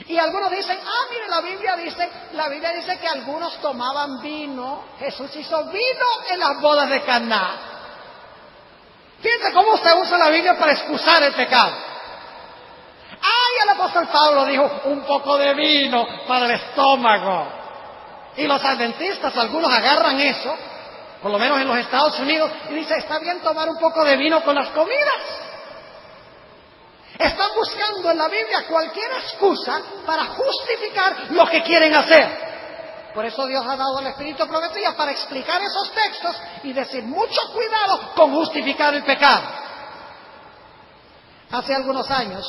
Y algunos dicen, mire, la Biblia dice que algunos tomaban vino. Jesús hizo vino en las bodas de Caná. Fíjense cómo usted usa la Biblia para excusar el pecado. El apóstol Pablo dijo, un poco de vino para el estómago. Y los adventistas, algunos agarran eso, por lo menos en los Estados Unidos, y dicen, está bien tomar un poco de vino con las comidas. Están buscando en la Biblia cualquier excusa para justificar lo que quieren hacer. Por eso Dios ha dado el Espíritu de profecía para explicar esos textos y decir, mucho cuidado con justificar el pecado. Hace algunos años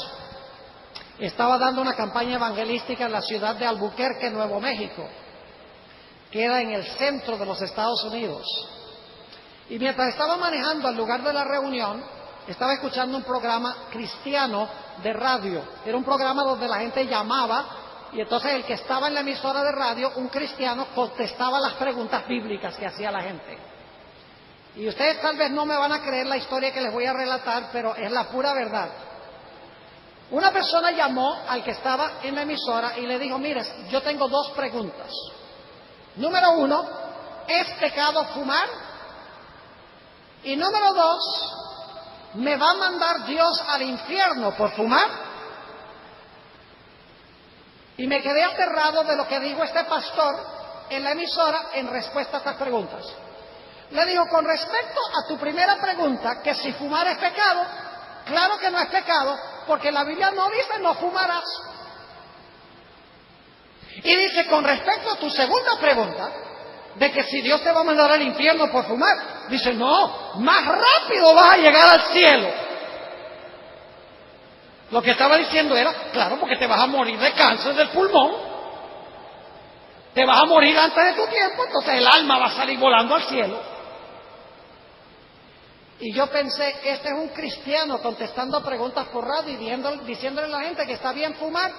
estaba dando una campaña evangelística en la ciudad de Albuquerque, Nuevo México, que queda en el centro de los Estados Unidos. Y mientras estaba manejando al lugar de la reunión, estaba escuchando un programa cristiano de radio. Era un programa donde la gente llamaba y entonces el que estaba en la emisora de radio, un cristiano, contestaba las preguntas bíblicas que hacía la gente. Y ustedes tal vez no me van a creer la historia que les voy a relatar, pero es la pura verdad. Una persona llamó al que estaba en la emisora y le dijo, mire, yo tengo dos preguntas. Número 1, ¿es pecado fumar? Y número 2, ¿me va a mandar Dios al infierno por fumar? Y me quedé aterrado de lo que dijo este pastor en la emisora en respuesta a estas preguntas. Le dijo, con respecto a tu primera pregunta, que si fumar es pecado, claro que no es pecado, porque la Biblia no dice no fumarás. Y dice, con respecto a tu segunda pregunta, de que si Dios te va a mandar al infierno por fumar, dice, no, más rápido vas a llegar al cielo. Lo que estaba diciendo era, claro, porque te vas a morir de cáncer del pulmón, te vas a morir antes de tu tiempo, entonces el alma va a salir volando al cielo. Y yo pensé, este es un cristiano contestando preguntas por radio y diciéndole a la gente que está bien fumar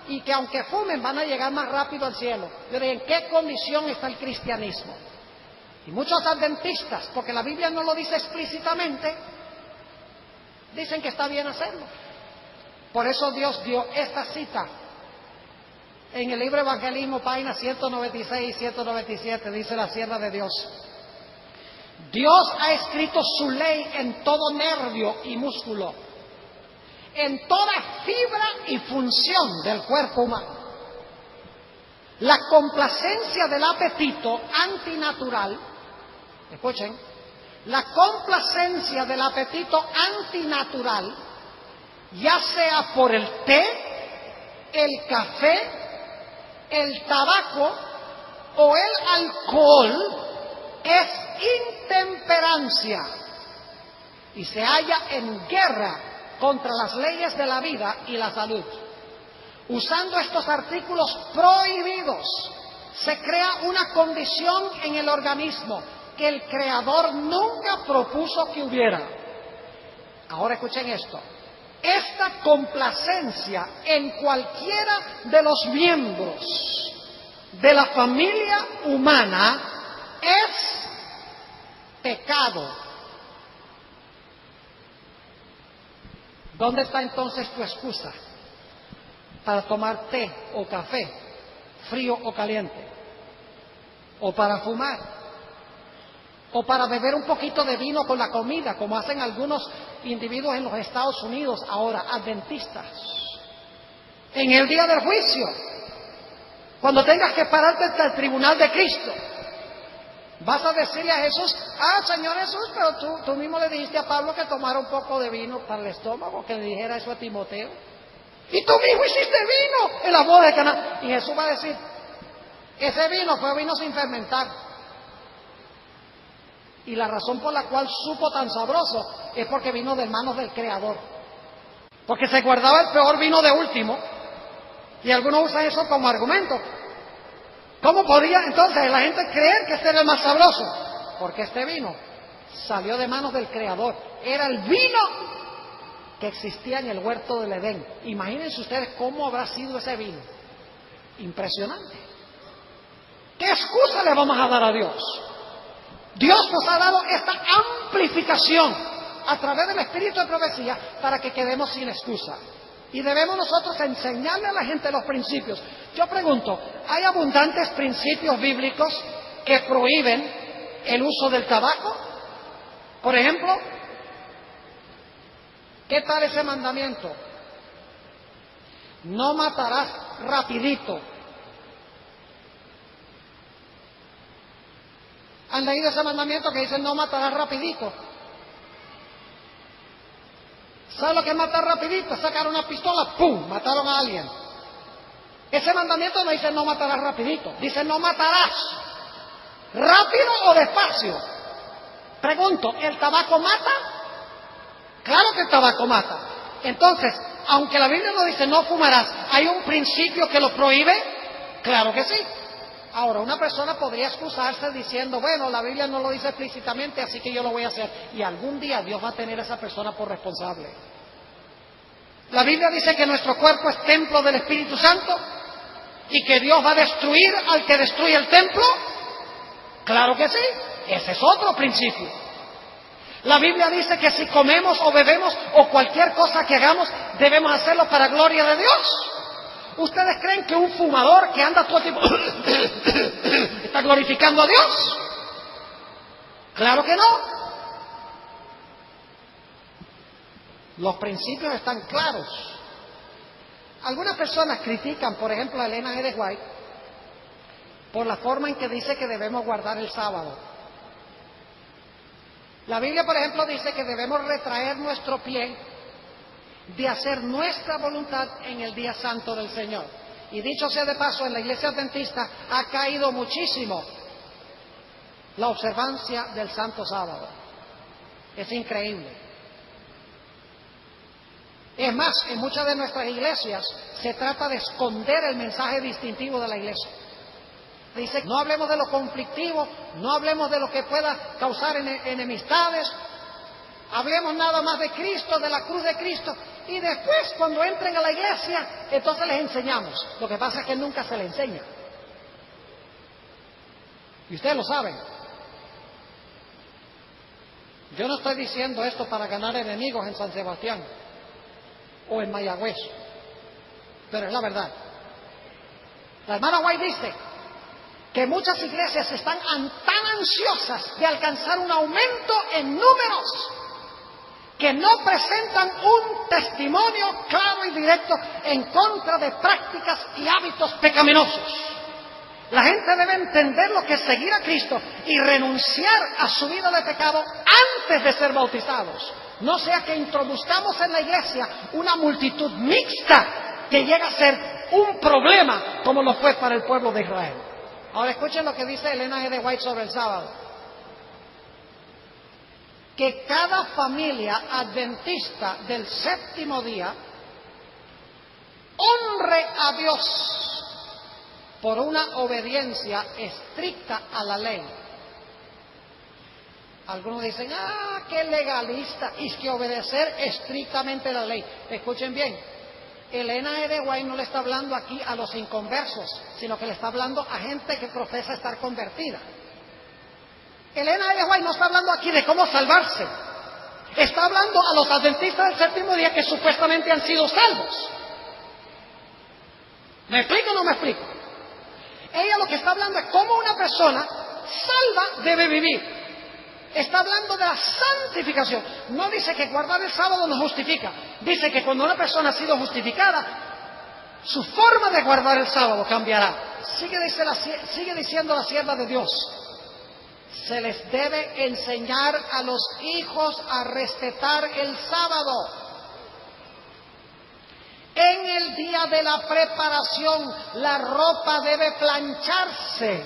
y que aunque fumen van a llegar más rápido al cielo. Yo dije, ¿en qué condición está el cristianismo? Y muchos adventistas, porque la Biblia no lo dice explícitamente, dicen que está bien hacerlo. Por eso Dios dio esta cita en el libro Evangelismo, páginas 196 y 197, dice la sierva de Dios. Dios ha escrito su ley en todo nervio y músculo, en toda fibra y función del cuerpo humano. La complacencia del apetito antinatural, escuchen, la complacencia del apetito antinatural, ya sea por el té, el café, el tabaco o el alcohol, es intemperancia y se halla en guerra contra las leyes de la vida y la salud. Usando estos artículos prohibidos, se crea una condición en el organismo que el Creador nunca propuso que hubiera. Ahora escuchen esto. Esta complacencia en cualquiera de los miembros de la familia humana es pecado, ¿dónde está entonces tu excusa para tomar té o café, frío o caliente? ¿O para fumar? ¿O para beber un poquito de vino con la comida, como hacen algunos individuos en los Estados Unidos ahora, adventistas? En el día del juicio, cuando tengas que pararte ante el tribunal de Cristo, vas a decirle a Jesús: Señor Jesús, pero tú mismo le dijiste a Pablo que tomara un poco de vino para el estómago, que le dijera eso a Timoteo. Y tú mismo hiciste vino en la boda de Caná. Y Jesús va a decir: ese vino fue vino sin fermentar. Y la razón por la cual supo tan sabroso es porque vino de manos del Creador. Porque se guardaba el peor vino de último. Y algunos usan eso como argumento. ¿Cómo podía entonces la gente creer que este era el más sabroso? Porque este vino salió de manos del Creador. Era el vino que existía en el huerto del Edén. Imagínense ustedes cómo habrá sido ese vino. Impresionante. ¿Qué excusa le vamos a dar a Dios? Dios nos ha dado esta amplificación a través del espíritu de profecía para que quedemos sin excusa. Y debemos nosotros enseñarle a la gente los principios. Yo pregunto, ¿hay abundantes principios bíblicos que prohíben el uso del tabaco? Por ejemplo, ¿qué tal ese mandamiento? No matarás rapidito. ¿Han leído ese mandamiento que dice no matarás rapidito? ¿Sabe lo que es matar rapidito? Sacar una pistola, ¡pum!, mataron a alguien. Ese mandamiento no dice no matarás rapidito, dice no matarás. ¿Rápido o despacio? Pregunto, ¿el tabaco mata? Claro que el tabaco mata. Entonces, aunque la Biblia no dice no fumarás, ¿hay un principio que lo prohíbe? Claro que sí. Ahora, una persona podría excusarse diciendo: bueno, la Biblia no lo dice explícitamente, así que yo lo voy a hacer. Y algún día Dios va a tener a esa persona por responsable. La Biblia dice que nuestro cuerpo es templo del Espíritu Santo y que Dios va a destruir al que destruye el templo. Claro que sí, ese es otro principio. La Biblia dice que si comemos o bebemos o cualquier cosa que hagamos, debemos hacerlo para gloria de Dios. ¿Ustedes creen que un fumador que anda todo el tiempo está glorificando a Dios? Claro que no. Los principios están claros. Algunas personas critican, por ejemplo, a Elena G. de White por la forma en que dice que debemos guardar el sábado. La Biblia, por ejemplo, dice que debemos retraer nuestro pie de hacer nuestra voluntad en el día santo del Señor. Y dicho sea de paso, en la iglesia adventista ha caído muchísimo la observancia del Santo Sábado. Es increíble. Es más, en muchas de nuestras iglesias se trata de esconder el mensaje distintivo de la iglesia. Dice: no hablemos de lo conflictivo, no hablemos de lo que pueda causar enemistades, hablemos nada más de Cristo, de la cruz de Cristo, y después cuando entren a la iglesia, entonces les enseñamos. Lo que pasa es que nunca se les enseña. Y ustedes lo saben. Yo no estoy diciendo esto para ganar enemigos en San Sebastián o en Mayagüez, pero es la verdad. La hermana White dice que muchas iglesias están tan ansiosas de alcanzar un aumento en números que no presentan un testimonio claro y directo en contra de prácticas y hábitos pecaminosos. La gente debe entender lo que es seguir a Cristo y renunciar a su vida de pecado antes de ser bautizados. No sea que introduzcamos en la iglesia una multitud mixta que llega a ser un problema como lo fue para el pueblo de Israel. Ahora escuchen lo que dice Elena G. de White sobre el sábado. Que cada familia adventista del séptimo día honre a Dios por una obediencia estricta a la ley. Algunos dicen: qué legalista, y es que obedecer estrictamente la ley. Escuchen bien, Elena G. de White no le está hablando aquí a los inconversos, sino que le está hablando a gente que profesa estar convertida. Elena G. White no está hablando aquí de cómo salvarse. Está hablando a los adventistas del séptimo día que supuestamente han sido salvos. ¿Me explico o no me explico? Ella lo que está hablando es cómo una persona salva debe vivir. Está hablando de la santificación. No dice que guardar el sábado nos justifica. Dice que cuando una persona ha sido justificada, su forma de guardar el sábado cambiará. Sigue diciendo la sierva de Dios. Se les debe enseñar a los hijos a respetar el sábado. En el día de la preparación, la ropa debe plancharse,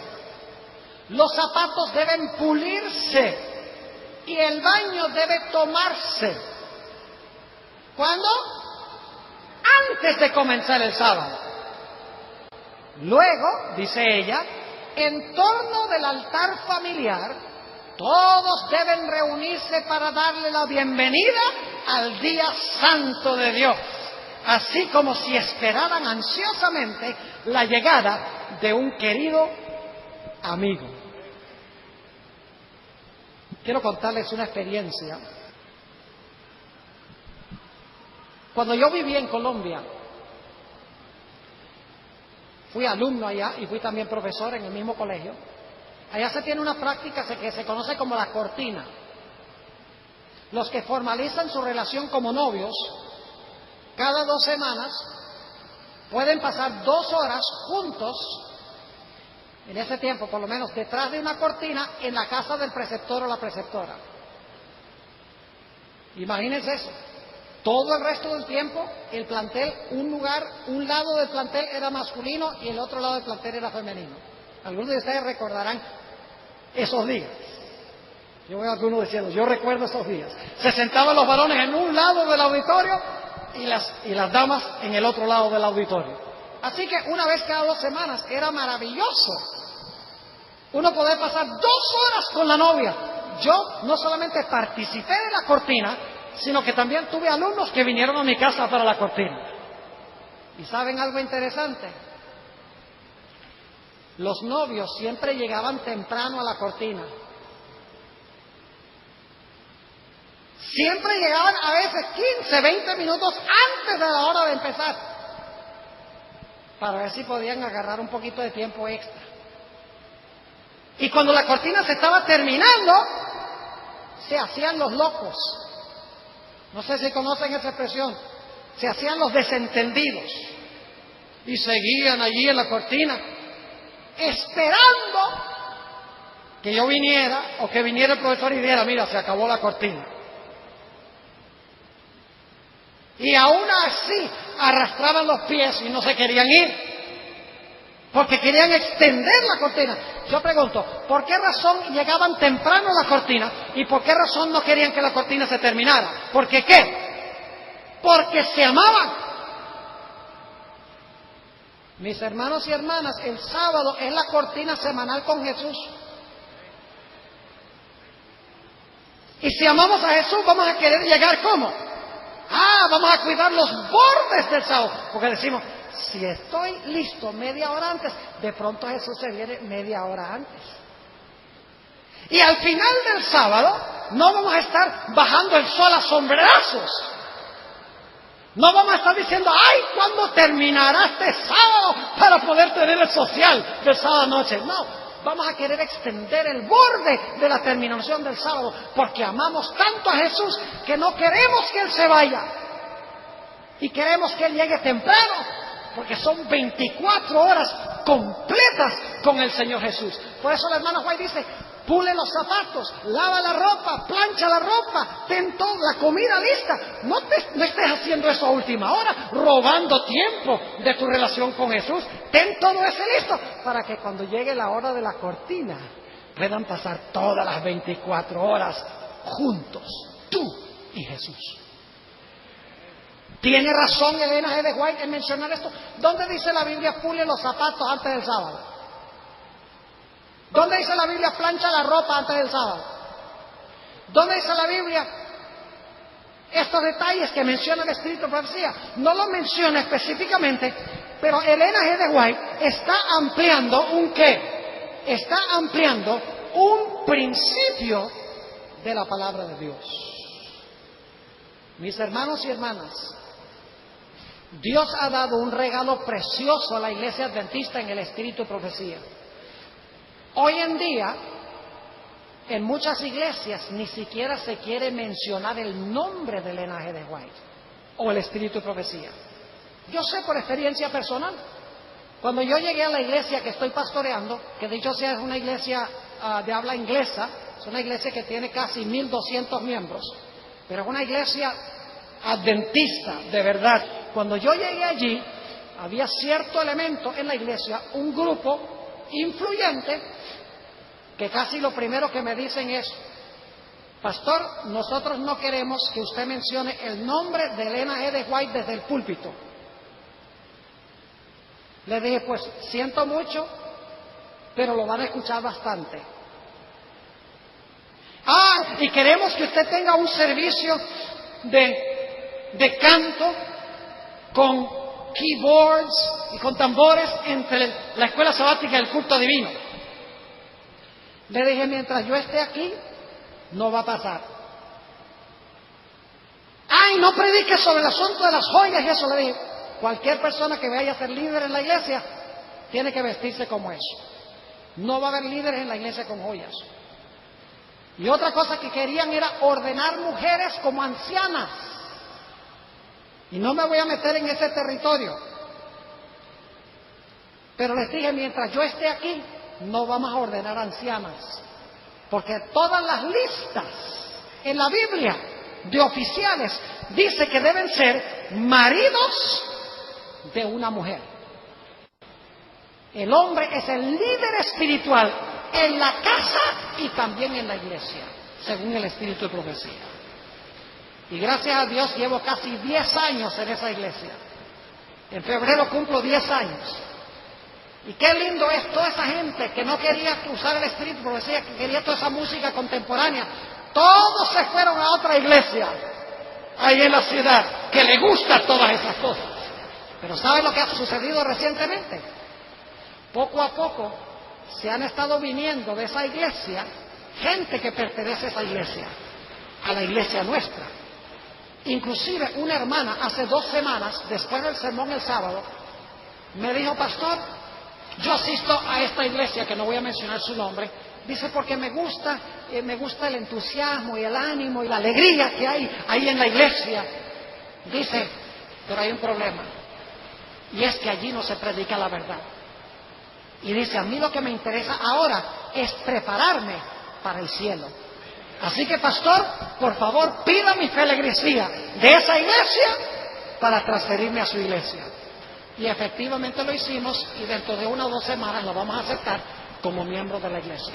los zapatos deben pulirse y el baño debe tomarse. ¿Cuándo? Antes de comenzar el sábado. Luego, dice ella, en torno del altar familiar, todos deben reunirse para darle la bienvenida al día santo de Dios, así como si esperaran ansiosamente la llegada de un querido amigo. Quiero contarles una experiencia. Cuando yo viví en Colombia, fui alumno allá y fui también profesor en el mismo colegio. Allá se tiene una práctica que se conoce como la cortina. Los que formalizan su relación como novios, cada 2 semanas, pueden pasar 2 horas juntos, en ese tiempo por lo menos, detrás de una cortina en la casa del preceptor o la preceptora. Imagínense eso. Todo el resto del tiempo, el plantel, un lado del plantel era masculino y el otro lado del plantel era femenino. Algunos de ustedes recordarán esos días. Yo veo a algunos diciendo, yo recuerdo esos días. Se sentaban los varones en un lado del auditorio y las damas en el otro lado del auditorio. Así que una vez cada 2 semanas era maravilloso uno poder pasar 2 horas con la novia. Yo no solamente participé de la cortina, sino que también tuve alumnos que vinieron a mi casa para la cortina. ¿Y saben algo interesante? Los novios siempre llegaban temprano a la cortina. Siempre llegaban a veces 15, 20 minutos antes de la hora de empezar, para ver si podían agarrar un poquito de tiempo extra. Y cuando la cortina se estaba terminando, se hacían los locos. No sé si conocen esa expresión. Se hacían los desentendidos. Y seguían allí en la cortina, esperando que yo viniera o que viniera el profesor y diera, mira, se acabó la cortina. Y aún así arrastraban los pies y no se querían ir, porque querían extender la cortina. Yo pregunto, ¿por qué razón llegaban temprano a la cortina y por qué razón no querían que la cortina se terminara? ¿Por qué qué? Porque se amaban. Mis hermanos y hermanas, el sábado es la cortina semanal con Jesús. Y si amamos a Jesús, vamos a querer llegar ¿cómo? Vamos a cuidar los bordes del sábado, porque decimos, si estoy listo media hora antes, de pronto Jesús se viene media hora antes. Y al final del sábado, no vamos a estar bajando el sol a sombrerazos. No vamos a estar diciendo, ¡ay, cuándo terminará este sábado para poder tener el social del sábado noche! No, vamos a querer extender el borde de la terminación del sábado, porque amamos tanto a Jesús que no queremos que Él se vaya. Y queremos que Él llegue temprano, porque son 24 horas completas con el Señor Jesús. Por eso la hermana White dice, pule los zapatos, lava la ropa, plancha la ropa, ten toda la comida lista. No estés haciendo eso a última hora, robando tiempo de tu relación con Jesús. Ten todo eso listo para que cuando llegue la hora de la cortina puedan pasar todas las 24 horas juntos, tú y Jesús. ¿Tiene razón Elena G. White en mencionar esto? ¿Dónde dice la Biblia pule los zapatos antes del sábado? ¿Dónde dice la Biblia plancha la ropa antes del sábado? ¿Dónde dice la Biblia estos detalles que menciona el Espíritu de Profecía? No lo menciona específicamente, pero Elena G. White está ampliando un qué. Está ampliando un principio de la palabra de Dios. Mis hermanos y hermanas, Dios ha dado un regalo precioso a la iglesia adventista en el espíritu de profecía. Hoy en día, en muchas iglesias ni siquiera se quiere mencionar el nombre del linaje de White o el espíritu de profecía. Yo sé por experiencia personal. Cuando yo llegué a la iglesia que estoy pastoreando, que dicho sea es una iglesia de habla inglesa, es una iglesia que tiene casi 1,200 miembros, pero es una iglesia adventista de verdad. Cuando yo llegué allí, había cierto elemento en la iglesia, un grupo influyente, que casi lo primero que me dicen es: pastor, nosotros no queremos que usted mencione el nombre de Elena G. de White desde el púlpito. Le dije, pues siento mucho, pero lo van a escuchar bastante. Y queremos que usted tenga un servicio de canto con keyboards y con tambores entre la escuela sabática y el culto divino. Le dije, mientras yo esté aquí, no va a pasar. Y no predique sobre el asunto de las joyas y eso. Le dije, cualquier persona que vaya a ser líder en la iglesia tiene que vestirse como eso. No va a haber líderes en la iglesia con joyas. Y otra cosa que querían era ordenar mujeres como ancianas. Y no me voy a meter en ese territorio. Pero les dije, mientras yo esté aquí, no vamos a ordenar ancianas. Porque todas las listas en la Biblia de oficiales dice que deben ser maridos de una mujer. El hombre es el líder espiritual en la casa y también en la iglesia, según el espíritu de profecía. Y gracias a Dios llevo casi 10 años en esa iglesia. En febrero cumplo 10 años. Y qué lindo es toda esa gente que no quería usar el espíritu de profecía, que quería toda esa música contemporánea. Todos se fueron a otra iglesia ahí en la ciudad que le gustan todas esas cosas. Pero ¿saben lo que ha sucedido recientemente? Poco a poco se han estado viniendo de esa iglesia gente que pertenece a esa iglesia, a la iglesia nuestra. Inclusive una hermana hace 2 semanas, después del sermón el sábado, me dijo, pastor, yo asisto a esta iglesia, que no voy a mencionar su nombre, dice, porque me gusta el entusiasmo y el ánimo y la alegría que hay ahí en la iglesia. Dice, pero hay un problema, y es que allí no se predica la verdad. Y dice, a mí lo que me interesa ahora es prepararme para el cielo. Así que, pastor, por favor, pida mi feligresía de esa iglesia para transferirme a su iglesia. Y efectivamente lo hicimos, y dentro de 1 o 2 semanas lo vamos a aceptar como miembro de la iglesia.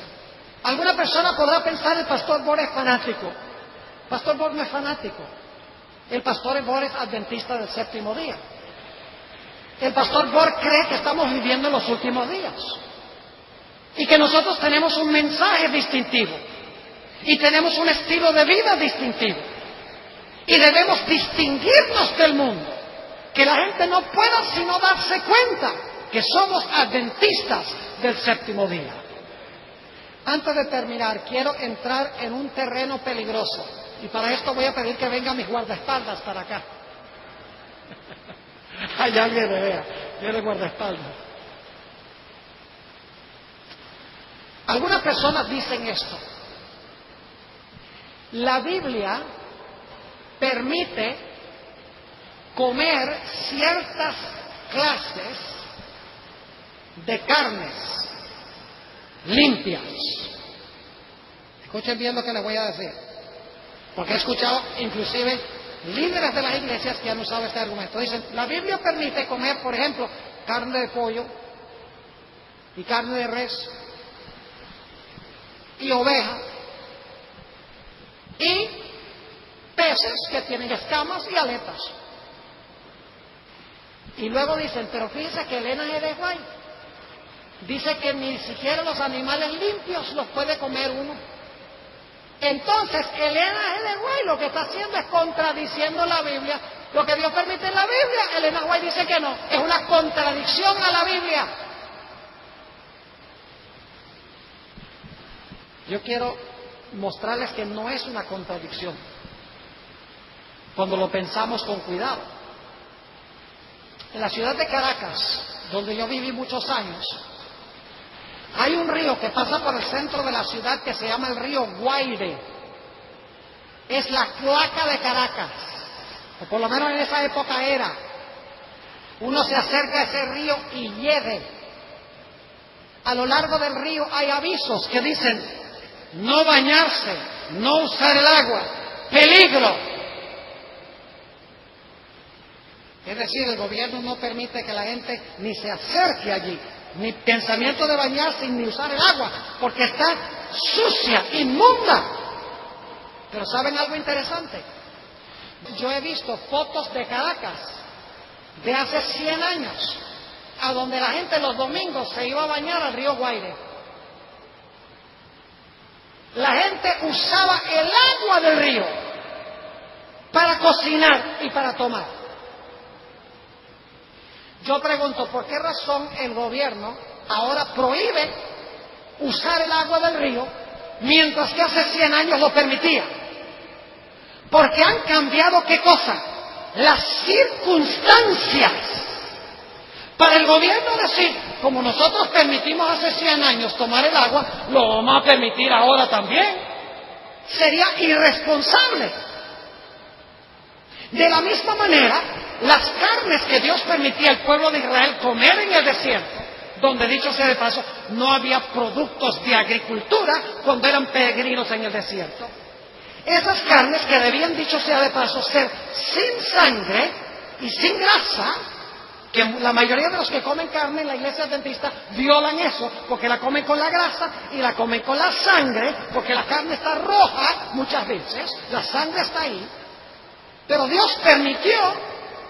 Alguna persona podrá pensar, el pastor Bor es fanático. Pastor Bor no es fanático. El pastor Bor es adventista del séptimo día. El pastor Bor cree que estamos viviendo en los últimos días y que nosotros tenemos un mensaje distintivo y tenemos un estilo de vida distintivo y debemos distinguirnos del mundo, que la gente no pueda sino darse cuenta que somos adventistas del séptimo día. Antes de terminar, quiero entrar en un terreno peligroso y para esto voy a pedir que vengan mis guardaespaldas para acá. Hay alguien me vea, yo le guardaespaldas. Algunas personas dicen esto: la Biblia permite comer ciertas clases de carnes limpias. Escuchen bien lo que les voy a decir, porque he escuchado inclusive líderes de las iglesias que han usado este argumento. Dicen, la Biblia permite comer, por ejemplo, carne de pollo y carne de res y oveja y peces que tienen escamas y aletas. Y luego dicen, pero fíjense que Elena G. de White dice que ni siquiera los animales limpios los puede comer uno. Entonces, Elena G. de White lo que está haciendo es contradiciendo la Biblia. Lo que Dios permite en la Biblia, Elena White dice que no. Es una contradicción a la Biblia. Yo quiero mostrarles que no es una contradicción cuando lo pensamos con cuidado. En la ciudad de Caracas, donde yo viví muchos años, hay un río que pasa por el centro de la ciudad que se llama el río Guaire. Es la cloaca de Caracas, o por lo menos en esa época era. Uno se acerca a ese río y hiede. A lo largo del río hay avisos que dicen: no bañarse, no usar el agua, peligro. Es decir, el gobierno no permite que la gente ni se acerque allí, ni pensamiento de bañarse, ni usar el agua, porque está sucia, inmunda. Pero ¿saben algo interesante? Yo he visto fotos de Caracas de hace 100 años, a donde la gente los domingos se iba a bañar al río Guaire. La gente usaba el agua del río para cocinar y para tomar. Yo pregunto, ¿por qué razón el gobierno ahora prohíbe usar el agua del río, mientras que hace 100 años lo permitía? Porque han cambiado, ¿qué cosa? Las circunstancias. Para el gobierno decir, como nosotros permitimos hace 100 años tomar el agua, lo vamos a permitir ahora también, sería irresponsable. De la misma manera, las carnes que Dios permitía al pueblo de Israel comer en el desierto, donde, dicho sea de paso, no había productos de agricultura cuando eran peregrinos en el desierto. Esas carnes que debían, dicho sea de paso, ser sin sangre y sin grasa, que la mayoría de los que comen carne en la iglesia adventista violan eso, porque la comen con la grasa y la comen con la sangre, porque la carne está roja muchas veces, la sangre está ahí. Pero Dios permitió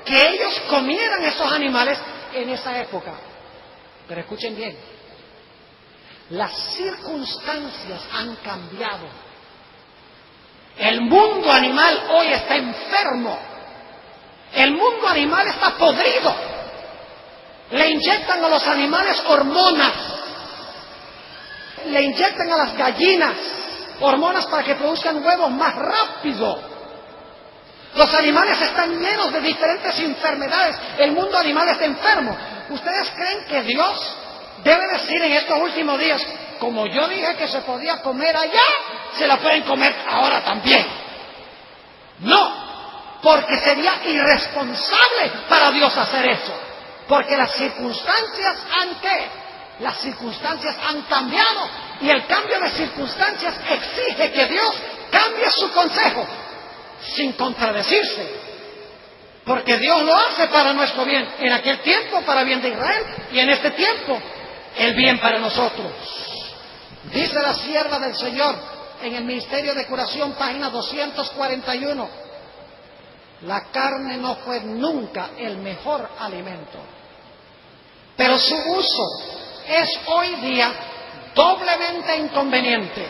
que ellos comieran esos animales en esa época. Pero escuchen bien, las circunstancias han cambiado. El mundo animal hoy está enfermo. El mundo animal está podrido. Le inyectan a los animales hormonas. Le inyectan a las gallinas hormonas para que produzcan huevos más rápido. Los animales están llenos de diferentes enfermedades. El mundo animal está enfermo. ¿Ustedes creen que Dios debe decir en estos últimos días, como yo dije que se podía comer allá, se la pueden comer ahora también? No, porque sería irresponsable para Dios hacer eso. Porque las circunstancias las circunstancias han cambiado, y el cambio de circunstancias exige que Dios cambie su consejo sin contradecirse, porque Dios lo hace para nuestro bien, en aquel tiempo para bien de Israel, y en este tiempo el bien para nosotros. Dice la sierva del Señor en el Ministerio de Curación, página 241, la carne no fue nunca el mejor alimento, pero su uso es hoy día doblemente inconveniente,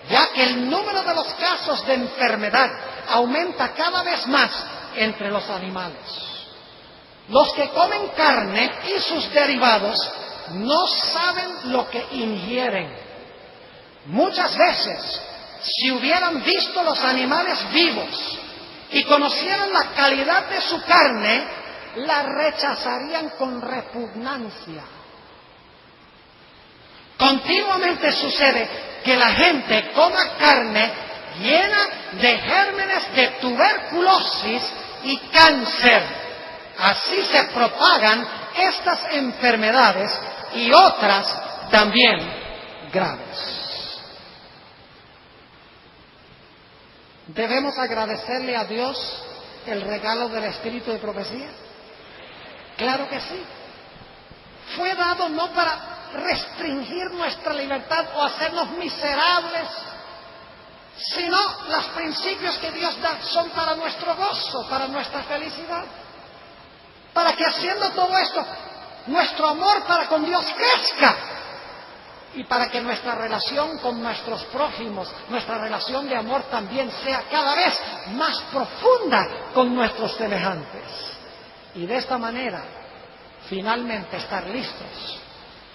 ya que el número de los casos de enfermedad aumenta cada vez más entre los animales. Los que comen carne y sus derivados no saben lo que ingieren. Muchas veces, si hubieran visto los animales vivos y conocieran la calidad de su carne, la rechazarían con repugnancia. Continuamente sucede que la gente coma carne llena de gérmenes de tuberculosis y cáncer. Así se propagan estas enfermedades y otras también graves. ¿Debemos agradecerle a Dios el regalo del espíritu de profecía? Claro que sí. Fue dado no para restringir nuestra libertad o hacernos miserables, sino los principios que Dios da son para nuestro gozo, para nuestra felicidad, para que haciendo todo esto nuestro amor para con Dios crezca, y para que nuestra relación con nuestros prójimos, nuestra relación de amor también sea cada vez más profunda con nuestros semejantes, y de esta manera finalmente estar listos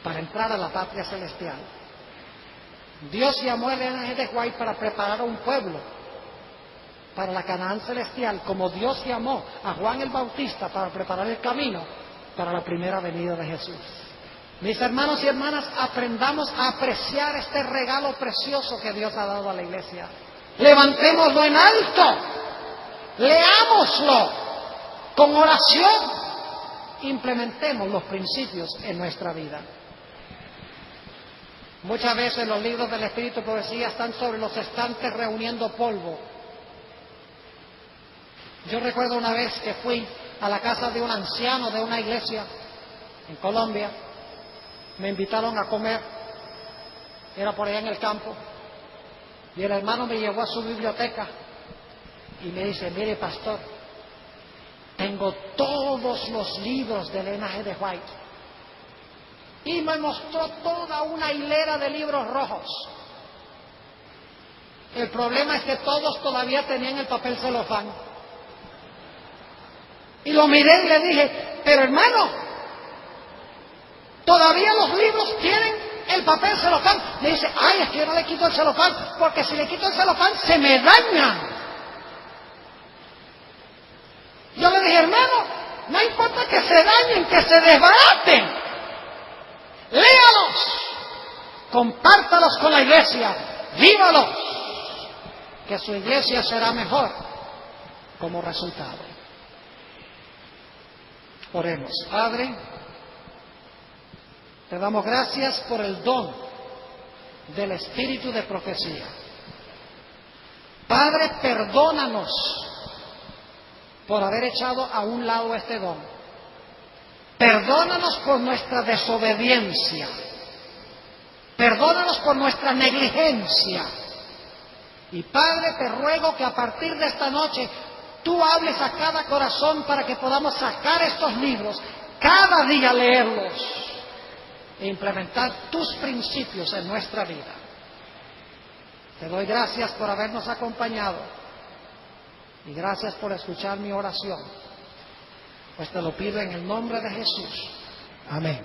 para entrar a la patria celestial. Dios llamó a Elena G. de White para preparar a un pueblo para la Canaán celestial, como Dios llamó a Juan el Bautista para preparar el camino para la primera venida de Jesús. Mis hermanos y hermanas, aprendamos a apreciar este regalo precioso que Dios ha dado a la iglesia. Levantémoslo en alto, leámoslo con oración, implementemos los principios en nuestra vida. Muchas veces los libros del Espíritu y Profecía están sobre los estantes reuniendo polvo. Yo recuerdo una vez que fui a la casa de un anciano de una iglesia en Colombia. Me invitaron a comer, era por allá en el campo, y el hermano me llevó a su biblioteca y me dice: mire, pastor, tengo todos los libros de Elena G. de White. Y me mostró toda una hilera de libros rojos. El problema es que todos todavía tenían el papel celofán. Y lo miré y le dije: pero hermano, todavía los libros tienen el papel celofán. Me dice: ay, es que yo no le quito el celofán, porque si le quito el celofán se me dañan. Yo le dije: hermano, no importa que se dañen, que se desbaraten. Léalos, compártalos con la iglesia, vívalos, que su iglesia será mejor como resultado. Oremos. Padre, te damos gracias por el don del espíritu de profecía. Padre, perdónanos por haber echado a un lado este don. Perdónanos por nuestra desobediencia. Perdónanos por nuestra negligencia. Y Padre, te ruego que a partir de esta noche tú hables a cada corazón para que podamos sacar estos libros, cada día leerlos e implementar tus principios en nuestra vida. Te doy gracias por habernos acompañado y gracias por escuchar mi oración. Pues te lo pido en el nombre de Jesús. Amén.